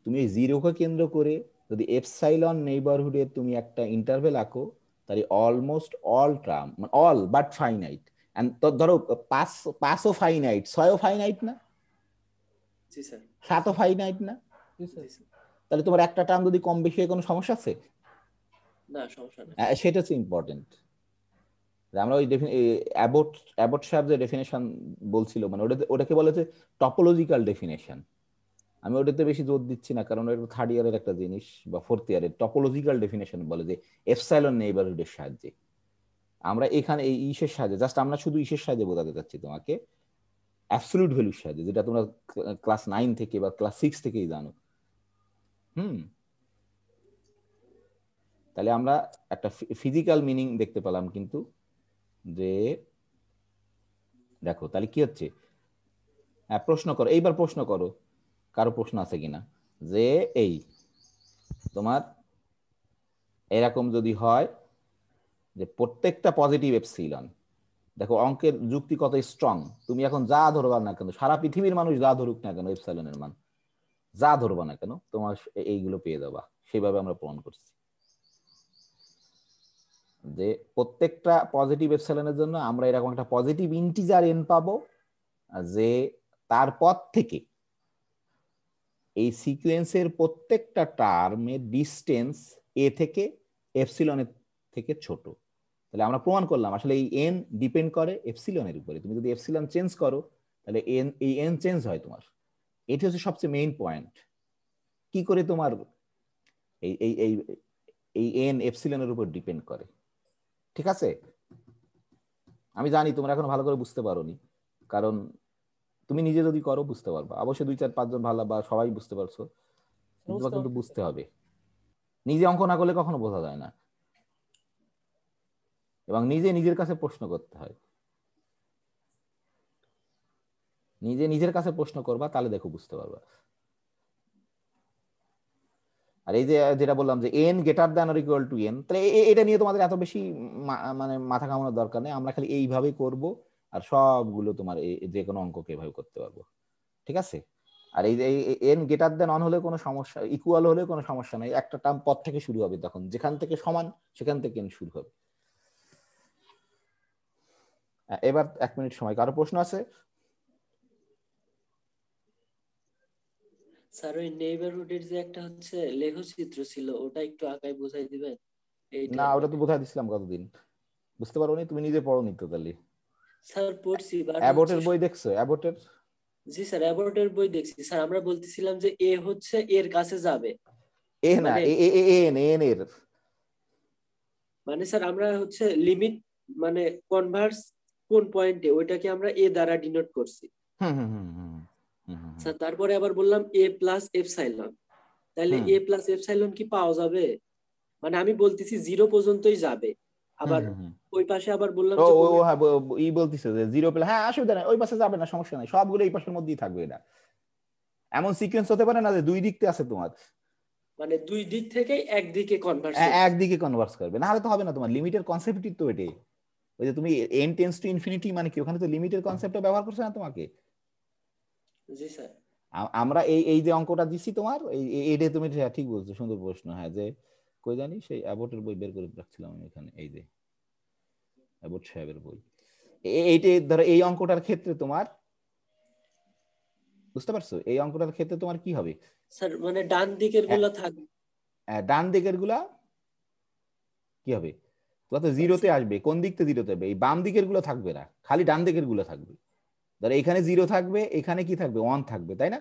তুমি জিরোকে কেন্দ্র করে যদি এপসাইলন নেইবারহুডে তুমি একটা ইন্টারভেল আঁকো, তাহলে almost all term, all but finite, and তো ধরো 5ও ফাইনাইট, 6ও ফাইনাইট না? জি স্যার। 7ও ফাইনাইট না? তাহলে তোমার একটা টার্ম যদি কম বেশি হয় কোনো সমস্যা আছে? না, সমস্যা নেই। সেটা হচ্ছে ইম্পর্টেন্ট। আমরা ওই অ্যাবট সাহেব যে ডেফিনেশন বলছিল, মানে ওটাকে বলে যে টপোলজিক্যাল ডেফিনেশন। আমি ওটাতে বেশি জোর দিচ্ছি না, কারণ ওটা 3rd ইয়ারের একটা জিনিস বা 4th ইয়ারের। টপোলজিক্যাল ডেফিনেশন বলে যে এপসাইলন নেইবারহুডের সাহায্যে আমরা এখানে এই ইসের সাহায্যে, জাস্ট আমরা শুধু ইসের সাহায্যে বোঝাতে চাচ্ছি তোমাকে, অ্যাবসলিউট ভ্যালুর সাহায্যে, যেটা তোমরা ক্লাস 9 থেকে বা ক্লাস 6 থেকেই জানো। তাহলে আমরা একটা ফিজিক্যাল মিনিং দেখতে পেলাম কিন্তু, যে দেখো তাহলে কি হচ্ছে। হ্যাঁ, প্রশ্ন করো, এইবার প্রশ্ন করো, কারো প্রশ্ন আছে কিনা, যে এই তোমার এরকম যদি হয় যে প্রত্যেকটা পজিটিভ এপসিলন, দেখো অঙ্কের যুক্তি কত স্ট্রং। তুমি এখন যা ধরবা না কেন, সারা পৃথিবীর মানুষ যা ধরুক না কেন, এপসাইলনের মান যা ধরবা না কেন, তোমার এইগুলো পেয়ে যাবা। সেভাবে আমরা প্রমাণ করছি যে প্রত্যেকটা পজিটিভ এপসাইলনের জন্য আমরা এরকম একটা পজিটিভ ইন্টিজার এন পাবো, যে তারপর থেকে এই সিকোয়েন্সের প্রত্যেকটা টার্মের ডিস্টেন্স এ থেকে এপসিলনের থেকে ছোট। তাহলে আমরা প্রমাণ করলাম আসলে এই এন ডিপেন্ড করে এপসিলনের উপরে। তুমি যদি এপসিলন চেঞ্জ করো তাহলে এই এন চেঞ্জ হয় তোমার। এটি হচ্ছে সবচেয়ে মেইন পয়েন্ট। কি করে তোমার এই এই এই এই এন এপসিলনের উপর ডিপেন্ড করে। ঠিক আছে, আমি জানি তোমরা এখন ভালো করে বুঝতে পারোনি, কারণ তুমি নিজে যদি করো বুঝতে পারবা। অবশ্যই 2-4-5 জন ভালো বা সবাই বুঝতে পারছো, কিন্তু বুঝতে হবে। নিজে অঙ্ক না করলে কখনো বোঝা যায় না, এবং নিজে নিজের কাছে প্রশ্ন করতে হয়। নিজে নিজের কাছে প্রশ্ন করবা, তাহলে দেখো বুঝতে পারবা। আর এই যে যেটা বললাম যে N greater than or equal to N, তাহলে এটা নিয়ে তোমাদের এত বেশি মানে মাথা ঘামানোর দরকার নেই। আমরা খালি এইভাবেই করব, আর সবগুলো তোমার যে কোনো অঙ্ককে এভাবে করতে পারবো। ঠিক আছে, আর এই যে এন গ্রেটার দ্যান অন হলে কোনো সমস্যা, ইকুয়াল হলে কোনো সমস্যা নেই। একটা টার্ম পদ থেকে শুরু হবে, তখন যেখান থেকে সমান সেখান থেকে এন শুরু হবে। এবার 1 মিনিট সময়, কারো প্রশ্ন আছে? স্যার, ওই নেইবারহুডের যে একটা হচ্ছে লেখচিত্র ছিল, ওটা একটু আঁকায় বোঝাই দিবেন? না, ওটা তো বোঝাই দিছিলাম কতদিন, বুঝতে পারোনি? তুমি নিজে পড়োনি তো তাহলে। স্যার পড়ছি, অ্যাবটের বই দেখছো? অ্যাবটের? জি স্যার, অ্যাবটের বই দেখছি স্যার। আমরা বলতেছিলাম যে এ হচ্ছে এর কাছে যাবে, এ না, এন এর মানে স্যার আমরা হচ্ছে লিমিট মানে কনভার্স কোন পয়েন্টে, ওইটাকে আমরা এ দ্বারা ডিনোট করছি স্যার। তারপরে আবার বললাম এ প্লাস এপসাইলন, তাহলে এ প্লাস এপসাইলন কি পাওয়া যাবে? মানে আমি বলতেছি 0 পর্যন্তই যাবে, আবার ওই পাশে আবার বললাম যে ই বলতিছে যে 0 প্লাস, হ্যাঁ অসুবিধা নাই, ওই পাশে যাবে না, সমস্যা নাই, সবগুলো এই পাশের মধ্যেই থাকবে। এটা এমন সিকোয়েন্স হতে পারে না যে দুই দিকতে আছে তোমার, মানে দুই দিক থেকে একদিকে কনভার্স, একদিকে কনভার্স করবে, না হলে তো হবে না। তোমার লিমিটের কনসেপ্টই তো এটাই। ওই যে তুমি n টেন্ডস টু ইনফিনিটি মানে কি, ওখানে তো লিমিটের কনসেপ্টটা ব্যবহার করছে না তোমাকে। জি স্যার। আমরা এই যে অঙ্কটা দিছি তোমার, এইটা তুমি ঠিক বলছো, সুন্দর প্রশ্ন। হ্যাঁ, যে কই জানি সেই অ্যাবটের বই বের করে রাখছিলাম আমি এখানে, এই যে অ্যাবট সাহেবের বই। এইটা ধরো এই অঙ্কটার ক্ষেত্রে তোমার, বুঝতে পারছো, এই অঙ্কটার ক্ষেত্রে তোমার কি হবে স্যার? মানে ডান দিকের গুলা থাকবে, ডান দিকের গুলা কি হবে, তোমার তো জিরোতে আসবে। কোন দিক থেকে জিরোতে আসবে? এই বাম দিকের গুলো থাকবে না, খালি ডান দিকের গুলো থাকবে। ধর এখানে 0 থাকবে, এখানে কি থাকবে 1 থাকবে, তাই না?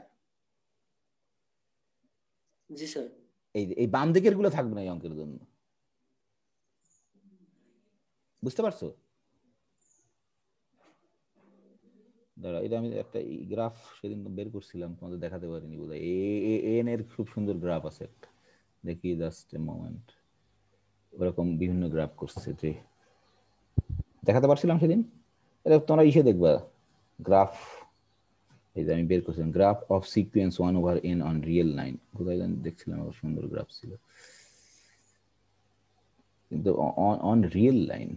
জি স্যার। এই বাম দিকের গুলো থাকবে না এই অঙ্কের জন্য, বুঝতে পারছো? দাঁড়া, এটা আমি একটা গ্রাফ সেদিন বের করছিলাম, তোমাদের দেখাতে পারিনি বোধহয়। এন এর খুব সুন্দর গ্রাফ আছে একটা, দেখি জাস্ট এ মোমেন্ট। ওরকম বিভিন্ন গ্রাফ করছে, যে দেখাতে পারছিলাম সেদিন। এটা তোমরা ইসে দেখবা গ্রাফ, এই যে আমি বের করছিলাম graph of sequence 1/n on real line. কোথায় জানি দেখছিলাম, আবার সুন্দর গ্রাফ ছিল, কিন্তু অন রিয়েল লাইন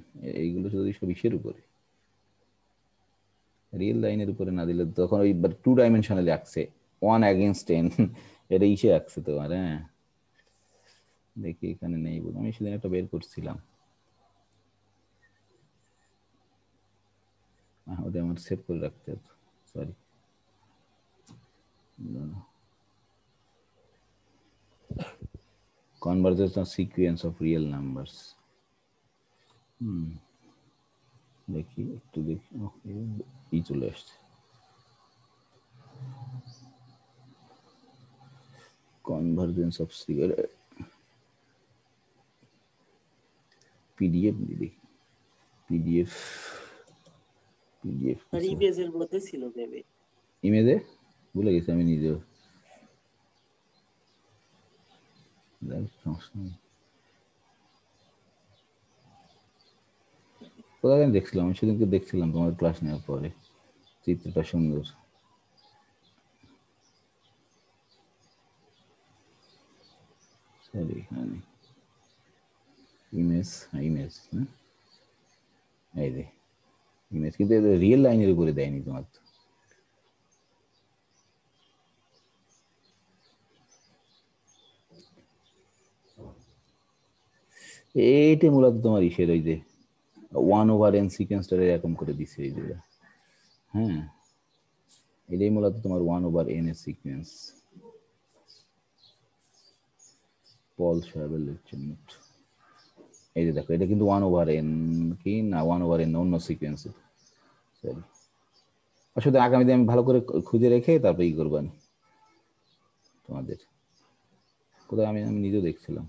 এইগুলো যদি সব ইসের উপরে, রিয়েল লাইনের উপরে না দিলে তখন ওই 2 ডাইমেনশনালি আঁকছে 1 against n, এটা ইসে আঁকছে তোমার। হ্যাঁ দেখি এখানে নেই, আমি সেদিন একটা বের করছিলাম, ওটা আমার সেভ করে রাখতে হবে, sorry. Convergence of sequence of real numbers. দেখি একটু দেখি, ই চলে আসছে, কনভার্জেন্স অফ পিডিএফ দেখি, পিডিএফ আর ইমেজের মধ্যে ছিল মেবি, ইমেজে ভুলে গেছি আমি নিজেও। কোথায় আমি দেখছিলাম, আমি সেদিনকে দেখছিলাম তোমার ক্লাস নেওয়ার পরে, চিত্রটা সুন্দর। সরি এখানে ইমেজ, ইমেজ এই যে ইমেজ, কিন্তু রিয়েল লাইনের উপরে দেয়নি তোমার। তো এইটা মূলত তোমার ইসের ওই যে 1/n সিকোয়েন্সটা এরকম করে দিছে এই যে, হ্যাঁ এটাই মূলত তোমার 1/n এর সিকোয়েন্স। পল শাবেল লেকচার নোট, এই যে দেখো এটা কিন্তু 1/n কি না, 1/n অন্য সিকোয়েন্স। সরি, আসলে আগামীতে আমি ভালো করে খুঁজে রেখে তারপরে ই করবেন তোমাদের। কোথায় আমি নিজেও দেখছিলাম।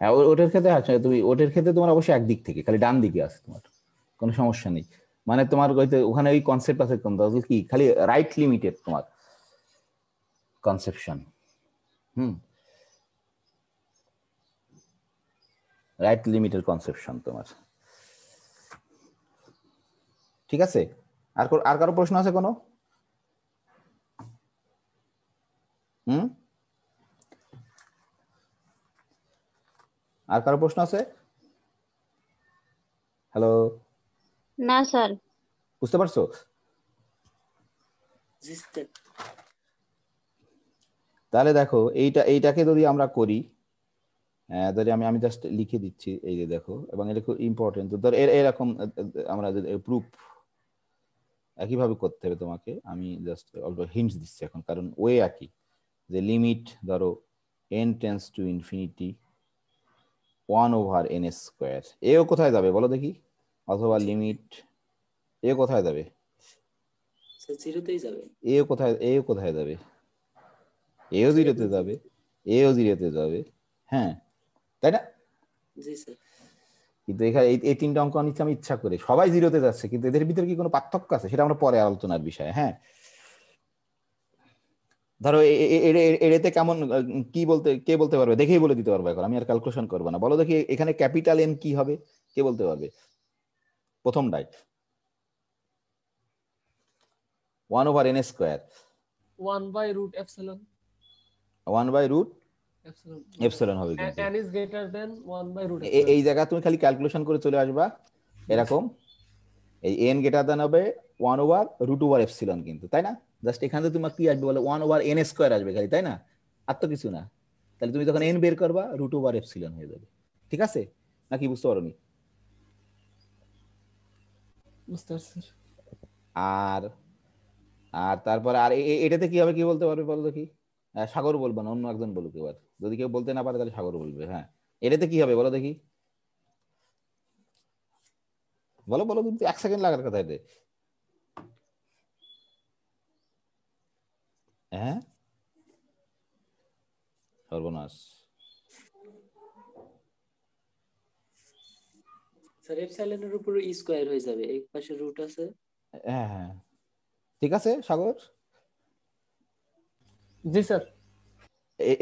হ্যাঁ ওটার ক্ষেত্রে আচ্ছা, তুমি ওটার ক্ষেত্রে তোমার অবশ্যই একদিক থেকে, খালি ডান দিকে আছে, তোমার কোনো সমস্যা নেই। মানে তোমার ওখানে ওই কনসেপ্ট আছে কি, খালি রাইট লিমিটেড তোমার কনসেপশন। রাইট লিমিটের কনসেপশন তোমার, ঠিক আছে? আর কারো প্রশ্ন আছে কোনো? আর কারো প্রশ্ন আছে? হ্যালো, না স্যার। বুঝতে পারছো? তাহলে দেখো এইটাকে যদি আমরা করি, ধরি আমি জাস্ট লিখে দিচ্ছি, এই যে দেখো, এবং এটা খুব ইম্পর্টেন্ট। তো ধর এরকম আমরা প্রুফ একইভাবে করতে হবে তোমাকে, আমি জাস্ট অল্প হিন্টস দিচ্ছি এখন, কারণ ওয়ে একই, যে লিমিট ধরো n tends to infinity 1/n square, এও কোথায় যাবে বলো দেখি? অথবা লিমিট এ কোথায় যাবে? জিরোতেই যাবে। এও কোথায় যাবে? এও জিরোতে যাবে, এও জিরোতে যাবে, হ্যাঁ তাই না? জি স্যার। কিন্তু এখানে এই 3টা অঙ্ক নিচ্ছে আমি ইচ্ছা করে, সবাই জিরোতে যাচ্ছে, কিন্তু এদের ভিতরে কি কোনো পার্থক্য আছে সেটা আমরা পরে আলোচনার বিষয়। হ্যাঁ ধরো এতে কেমন কি বলতে, কে বলতে পারবে? দেখেই বলে দিতে পারবো এখন, আমি আর ক্যালকুলেশন করবো না। বলো দেখি এখানে ক্যাপিটাল এন কি হবে, কে বলতে পারবে? প্রথমটাই 1/n স্কোয়ার, 1/√ε 1/√ε হবে। কিন্তু n is greater than 1/√ε। এই জায়গা তুমি খালি ক্যালকুলেশন করে চলে আসবা এরকম, এই n গ্রেটার দ্যান হবে 1/√ε কিন্তু, তাই না? জাস্ট এখানে তোমার কি আসবে বলো, 1/n স্কোয়ার আসবে খালি, তাই না? আর তো কিছু না। তাহলে তুমি যখন n বের করবা √ε হয়ে যাবে, ঠিক আছে নাকি? বুঝতে পারোনি? বুঝতে পারছি। আর আর তারপরে আর এটাতে কি হবে, কি বলতে পারবে বলো দেখি? সাগর বলবে না, অন্য একজন বলুক এবার, যদি কেউ বলতে না পারে তাহলে সাগর বলবে। হ্যাঁ এটাতে কি হবে বলো দেখি, বলো বলো, কিন্তু 1 সেকেন্ড লাগার কথা। এতে হ্যাঁ সর্বনাশ। স্যার এপসাইলনের উপর ই স্কয়ার হয়ে যাবে, এক পাশে রুট আছে। হ্যাঁ হ্যাঁ ঠিক আছে সাগর, জি স্যার।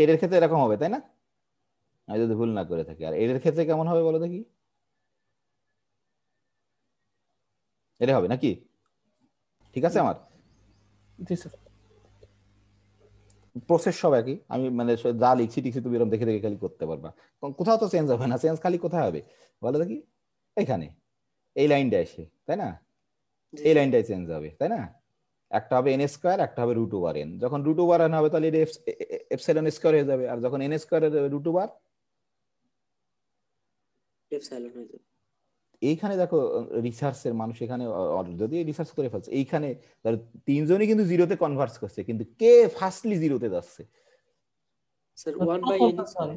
এর ক্ষেত্রে এরকম হবে তাই না, আমি যদি ভুল না করে থাকি। আর এর ক্ষেত্রে কেমন হবে বলো দেখি? এটা হবে নাকি? ঠিক আছে আমার জি স্যার। প্রসেস সব একই, আমি মানে যা লিখছি টিখছি তুমি এরকম দেখে দেখে খালি করতে পারবা, কোথাও তো চেঞ্জ হবে না। চেঞ্জ খালি কোথায় হবে বলো দেখি? এখানে এই লাইনটা এসে, তাই না? এই লাইনটাই চেঞ্জ হবে তাই না? একটা হবে এন স্কয়ার, একটা হবে রুট ওভার এন। যখন রুট ওভার এন হবে তাহলে এটা এপসাইলন স্কয়ার হয়ে যাবে, আর যখন n square root over epsilon হয়ে যাবে। এইখানে দেখো রিসার্চের মানুষ এখানে যদি রিসার্চ করে ফেলছে, এইখানে তিনজনই কিন্তু জিরোতে কনভার্স করছে, কিন্তু কে ফার্স্টলি জিরোতে যাচ্ছে? Sir 1/n square,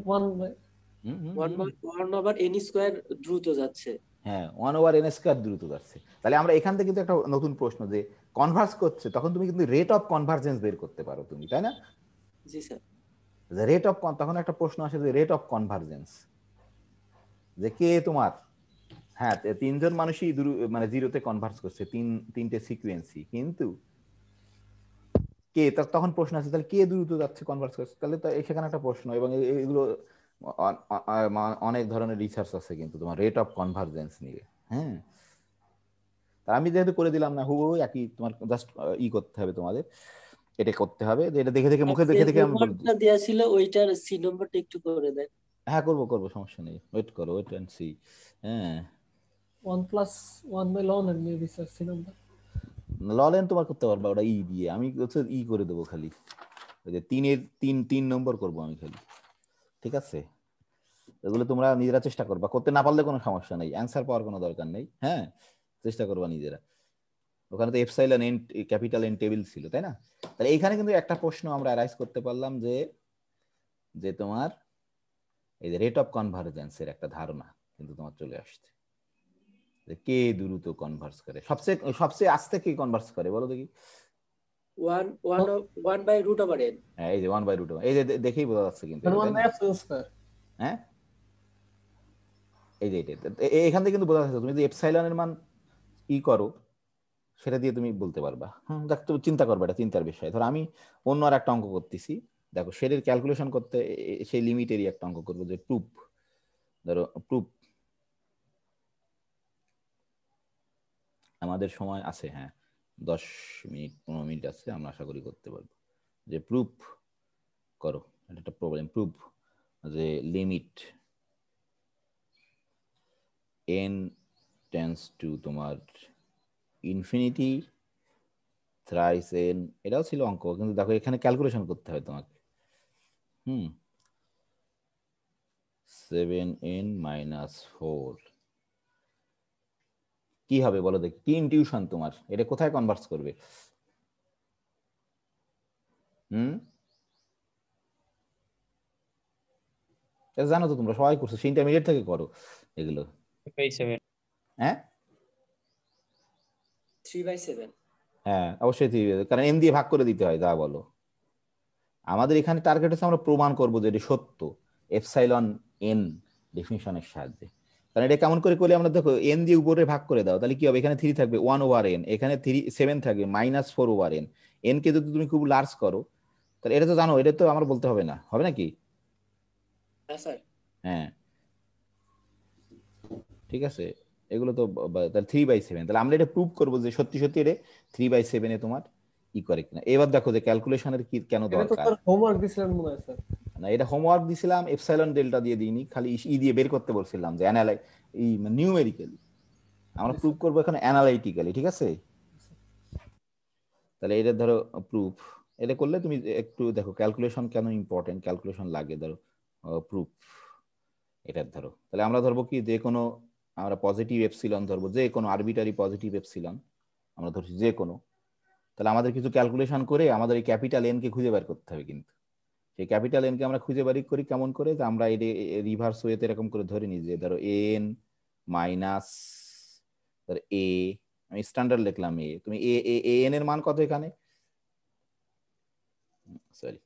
1/n square দ্রুত যাচ্ছে। হ্যাঁ 1/n স্কয়ার দ্রুত যাচ্ছে। তাহলে আমরা এখান থেকে কিন্তু একটা নতুন প্রশ্ন, যে কনভার্স করছে তখন তুমি কিন্তু রেট অফ কনভার্জেন্স বের করতে পারো তুমি, তাই না? জি স্যার। রেট অফ, তখন একটা প্রশ্ন আসে যে রেট অফ কনভার্জেন্স, যে কে তোমার, হ্যাঁ তিনজন মানুষই মানে জিরোতে কনভার্স করছে, তিনটে সিকোয়েন্সই, কিন্তু কে, তখন প্রশ্ন আছে তাহলে কে দ্রুত যাচ্ছে কনভার্স করছে, তাহলে তো সেখানে একটা প্রশ্ন। এবং এগুলো অনেক ধরনের রিসার্চ আছে কিন্তু তোমার রেট অফ কনভার্জেন্স নিয়ে। হ্যাঁ আমি যেহেতু করে দিলাম না হুবহু একই, তোমার জাস্ট ই করতে হবে, তোমাদের এটা করতে হবে যে এটা দেখে দেখে মুখে দেখে দেখে আমি বলছি। হোমওয়ার্কটা দেয়া ছিল ওইটার সি নম্বরটা একটু করে দেন। হ্যাঁ করবো সমস্যা নেই, ওয়েট করো, ওয়েট এন্ড সি। হ্যাঁ 1+1/ln এর মেবি স্যার সি নাম্বার। ললেন তোমার করতে পারবা ওটা ই দিয়ে, আমি হচ্ছে ই করে দেবো খালি, ওই যে 3 নম্বর করবো আমি খালি। ঠিক আছে এগুলো তোমরা নিজেরা চেষ্টা করবা, করতে না পারলে কোনো সমস্যা নেই, অ্যান্সার পাওয়ার কোনো দরকার নেই। হ্যাঁ চেষ্টা করবা নিজেরা। ওখানে তো epsilon N capital N table ছিল তাই না? তাহলে এইখানে কিন্তু একটা প্রশ্ন আমরা অ্যারাইজ করতে পারলাম, যে তোমার এই যে রেট অফ কনভার্জেন্সের একটা ধারণা কিন্তু তোমার চলে আসছে, যে কে দ্রুত কনভার্স করে, সবচেয়ে আস্তে কে কনভার্স করে বলো দেখি? 1/√n। হ্যাঁ এই যে 1/√, এই যে দেখেই বোঝা যাচ্ছে কিন্তু, হ্যাঁ এই যে এখান থেকে কিন্তু বোঝা যাচ্ছে, তুমি যদি এপসাইলনের মান ই করো সেটা দিয়ে তুমি বলতে পারবা। দেখ তুমি চিন্তা করবে, এটা চিন্তার বিষয়। ধরো আমি অন্য আর একটা অঙ্ক করতেছি, দেখো সেটার ক্যালকুলেশন করতে সেই লিমিটেরই একটা অঙ্ক করবো, যে প্রুফ, ধরো প্রুফ, আমাদের সময় আছে, হ্যাঁ 10 মিনিট 15 মিনিট আছে, আমরা আশা করি করতে পারবো। যে প্রুফ করো, এটা একটা প্রবলেম, প্রুফ যে লিমিট n টেন্স টু তোমার ইনফিনিটি থ্রাইস n, এটাও ছিল অঙ্ক, কিন্তু দেখো এখানে ক্যালকুলেশন করতে হয় তোমাকে। 7n-4 কি হবে বলো দেখি? কি ইনটিউশন তোমার, এটা কোথায় কনভার্স করবে? এটা জানো তো, তোমরা সবাই করছো, সে ইন্টারমিডিয়েট থেকে করো এগুলো। হ্যাঁ 3/7। হ্যাঁ অবশ্যই, কারণ n দিয়ে ভাগ করে দিতে হয়, যা বলো। আমাদের এখানে টার্গেট হচ্ছে আমরা প্রমাণ করবো যে এটা সত্য এপসাইলন n ডেফিনিশনের সাহায্যে। কারণ এটা কেমন করে করলে, আমরা দেখো n দিয়ে উপরে ভাগ করে দাও, তাহলে কি হবে? এখানে 3 থাকবে 1/n, এখানে 7 থাকবে -4/n। n কে যদি তুমি খুব লার্জ করো, তাহলে এটা তো জানো, এটা তো আমার বলতে হবে না, হবে নাকি? হ্যাঁ স্যার। হ্যাঁ ঠিক আছে, এগুলো তো তাহলে 3/7, তাহলে আমরা এটা প্রুভ করবো যে সত্যি সত্যি এটা 3/7 এ তোমার ই করে কিনা। এবার দেখো যে ক্যালকুলেশনের কি কেন দরকার। হোমওয়ার্ক দিছিলেন মনে হয় স্যার? না এটা হোমওয়ার্ক দিছিলাম, এপসাইলন ডেল্টা দিয়ে দিইনি, খালি ই দিয়ে বের করতে বলছিলাম, যে নিউমেরিক্যালি আমরা প্রুভ করবো এখন অ্যানালাইটিক্যালি। ঠিক আছে তাহলে এটা ধরো প্রুফ, এটা করলে তুমি একটু দেখো ক্যালকুলেশন কেন ইম্পর্টেন্ট, ক্যালকুলেশন লাগে ধরো প্রুফ এটা ধরো। তাহলে আমরা ধরবো কি, যে কোনো আমরা পজিটিভ এপসিলন ধরবো, যে কোনো আরবিটারি পজিটিভ এপসিলন আমরা ধরছি যে কোনো। তাহলে আমাদের কিছু ক্যালকুলেশন করে আমাদের এই ক্যাপিটাল এন কে খুঁজে বের করতে হবে, কিন্তু সেই ক্যাপিটাল এন কে আমরা খুঁজে বের করি কেমন করে, যে আমরা এই রিভার্স ওয়েতে এরকম করে ধরে নিই, যে ধরো এন মাইনাস ধরো এ, আমি স্ট্যান্ডার্ড লিখলাম এ, তুমি এ এন এর মান কত এখানে? সরি,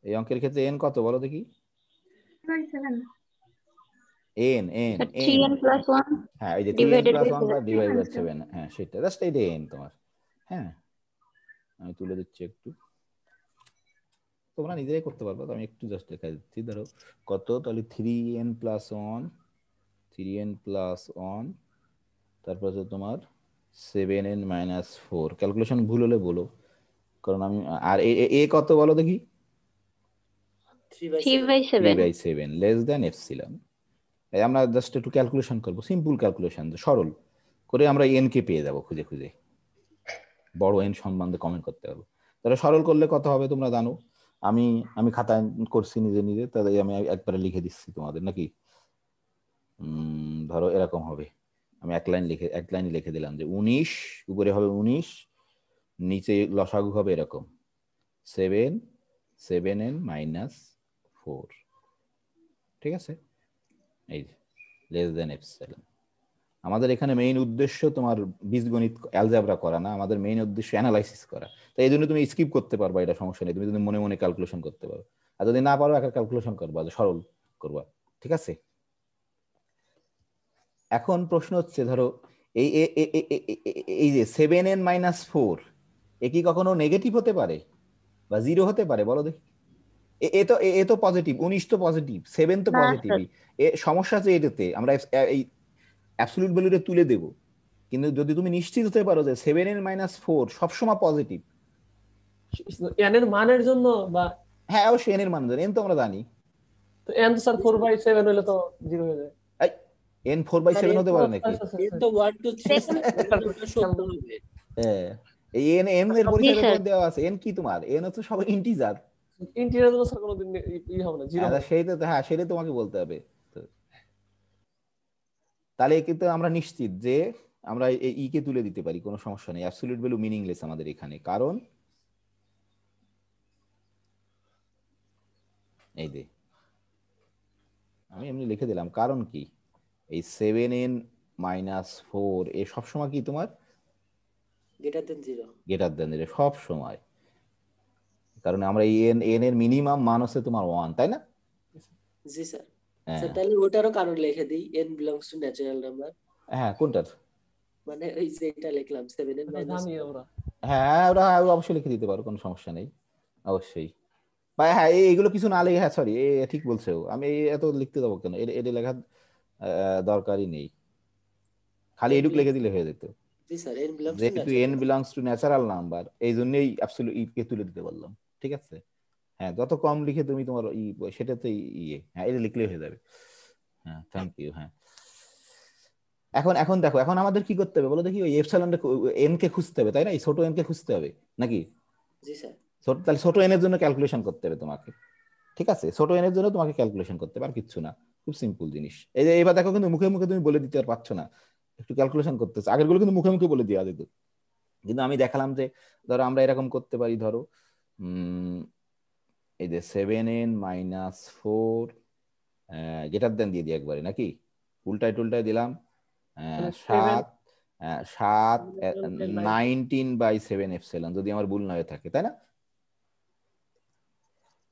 এই অঙ্কের ক্ষেত্রে n কত বলো দেখি? n n sir n 3n + 1 হ্যাঁ, এই যে 3n ডিভাইডেড বাই + 1 বা 7 ডিভাইড বাই 7, হ্যাঁ সেটা জাস্ট এই যে n তোমার। হ্যাঁ, আমি তুলে দিচ্ছি একটু, তোমরা নিজেরাই করতে পারবে, তো আমি একটু জাস্ট লেখা দিচ্ছি। ধরো কত, তাহলে 3n + 1, 3n + 1, তারপর হচ্ছে তোমার 7n - 4। ক্যালকুলেশন ভুল হলে বলো, কারণ আমি আর এ কত বলো দেখি? 3/7 3/7 লেস দ্যান এপসিলন। এই আমরা জাস্ট একটু ক্যালকুলেশন করব, সিম্পল ক্যালকুলেশন, সরল করে আমরা এন কে পেয়ে যাব খুঁজে খুঁজে, বড় এন সম্বন্ধে কমেন্ট করতে পারবো। তাহলে সরল করলে কত হবে তোমরা জানো, আমি আমি খাতায় করছি নিজে নিজে, তাহলে আমি একবারে লিখে দিচ্ছি তোমাদের, নাকি? ধরো এরকম হবে, আমি এক লাইন লিখে দিলাম যে 19, উপরে হবে 19, নিচে লসাগু হবে এরকম 7, 7n - 4, ঠিক আছে? এই লেস দেন এপসিলন। আমাদের এখানে মেইন উদ্দেশ্য তোমার বীজগণিত অ্যালজেব্রা করা না, আমাদের মেইন উদ্দেশ্য অ্যানালাইসিস করা। তাই এই জন্য তুমি স্কিপ করতে পারবা, এটা সমস্যা নেই, তুমি যদি মনে মনে ক্যালকুলেশন করতে পারো। আর যদি না পারো, একটা ক্যালকুলেশন করবা, সরল করবা, ঠিক আছে? এখন প্রশ্ন হচ্ছে, ধরো এই এই যে 7n - 4 এ কি কখনো নেগেটিভ হতে পারে বা 0 হতে পারে বলো দেখি? এ তো পজিটিভ, 19 তো পজিটিভ, 7 তো না পজিটিভই। এ সমস্যা আছে এটাতে, আমরা এই অ্যাবসলিউট ভ্যালুটা তুলে দেব, কিন্তু যদি তুমি নিশ্চিত হতে পারো যে 7n - 4 সবসময় পজিটিভ। n এর মানের জন্য বা হ্যাঁ, অবশ্যই n এর মান জানি, n তো আমরা জানি। তো n তো স্যার 4/7 হলে তো 0 হয়ে যায়। n 4/7 হতে পারে নাকি? n তো 1 2 3 ওটা সত্য হবে। হ্যাঁ, এই n এর জি পরিচয় স্যার। দেওয়া আছে। n কি তোমার? n হচ্ছে সব ইন্টিজার। ইন্টিজার তো স্যার কোনোদিন হবে না, 0 হবে। সেইটা তো, হ্যাঁ সেটাই তোমাকে বলতে হবে। তাহলে কিন্তু আমরা নিশ্চিত যে আমরা এই ই কে তুলে দিতে পারি, কোনো সমস্যা নেই। অ্যাবসলিউট ভ্যালু মিনিংলেস আমাদের এখানে, কারণ এই যে আমি এমনি লিখে দিলাম, কারণ কি এই 7n - 4 এ সবসময় কি তোমার গ্রেটার দেন 0। গ্রেটার দেন 0 সব সময়, কারণ আমরা এই n এর মিনিমাম মান হচ্ছে তোমার 1, তাই না? জি স্যার। হ্যাঁ স্যার তাহলে ওটারও কারণ লিখে দিই, n belongs to natural number. হ্যাঁ, কোনটার? মানে ওই যে এটা লিখলাম 7n - জানি আমরা। হ্যাঁ, ওরা অবশ্যই লিখে দিতে পারো, কোনো সমস্যা নেই, অবশ্যই। বা হ্যাঁ, এইগুলো কিছু না লিখে, হ্যাঁ সরি, ঠিক বলছো, আমি এত লিখতে যাবো কেন, এটা লেখার দরকারই নেই, খালি এটুক লিখে দিলে হয়ে যেত। জি স্যার, n বিলংস টু যেহেতু n belongs to natural number, এই জন্যই অ্যাবসলিউট কে তুলে দিতে বললাম, ঠিক আছে? হ্যাঁ, যত কম লিখে তুমি তোমার সেটাতে হ্যাঁ এটা লিখলেই হয়ে যাবে। হ্যাঁ, থ্যাংক ইউ। হ্যাঁ, এখন দেখো, এখন আমাদের কি করতে হবে বলো দেখি? ওই এপসাইলন এন কে খুঁজতে হবে, তাই না? এই ছোট এন কে খুঁজতে হবে নাকি? জি স্যার। তাহলে ছোট এন এর জন্য ক্যালকুলেশন করতে হবে তোমাকে, ঠিক আছে? ছোট এন এর জন্য তোমাকে ক্যালকুলেশন করতে হবে, আর কিচ্ছু না, খুব সিম্পল জিনিস। এই যে এবার দেখো, কিন্তু মুখে মুখে তুমি বলে দিতে আর পারছো না, একটু ক্যালকুলেশন করতেছে। আগেরগুলো কিন্তু মুখে মুখে বলে দেওয়া যেত, কিন্তু আমি দেখালাম যে ধরো আমরা এরকম করতে পারি। ধরো এই যে 7n - 4 গ্রেটার দেন দিয়ে দিই একবারে, নাকি? উল্টায় টুলটায় দিলাম, 7 19/7 এপসিলন, যদি আমার ভুল না হয়ে থাকে, তাই না?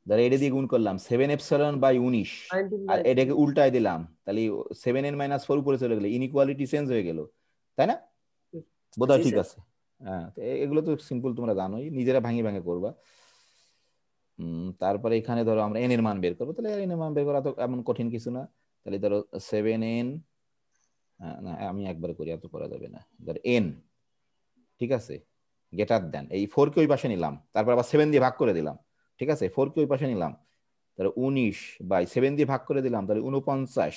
ধরো এটা দিয়ে গুণ করলাম 7 এপসিলন বাই 19, আর এটাকে উল্টায় দিলাম, তাহলে 7n - 4 উপরে চলে গেলে ইনইকুয়ালিটি চেঞ্জ হয়ে গেল, তাই না? বোধহয় ঠিক আছে। হ্যাঁ, এগুলো তো সিম্পল, তোমরা জানোই, নিজেরা ভাঙে ভাঙে করবা। তারপরে এখানে ধরো আমরা এন এর মান বের করবো, তাহলে এন এর মান বের করা তো এমন কঠিন কিছু না। তাহলে ধরো 7n, না আমি একবার করি, এত করা যাবে না। ধরো n, ঠিক আছে, গ্রেটার দেন, এই 4 কে ওই পাশে নিলাম, তারপর আবার 7 দিয়ে ভাগ করে দিলাম, ঠিক আছে? 4 কে ওই পাশে নিলাম, তাহলে 19/7 দিয়ে ভাগ করে দিলাম, তাহলে 49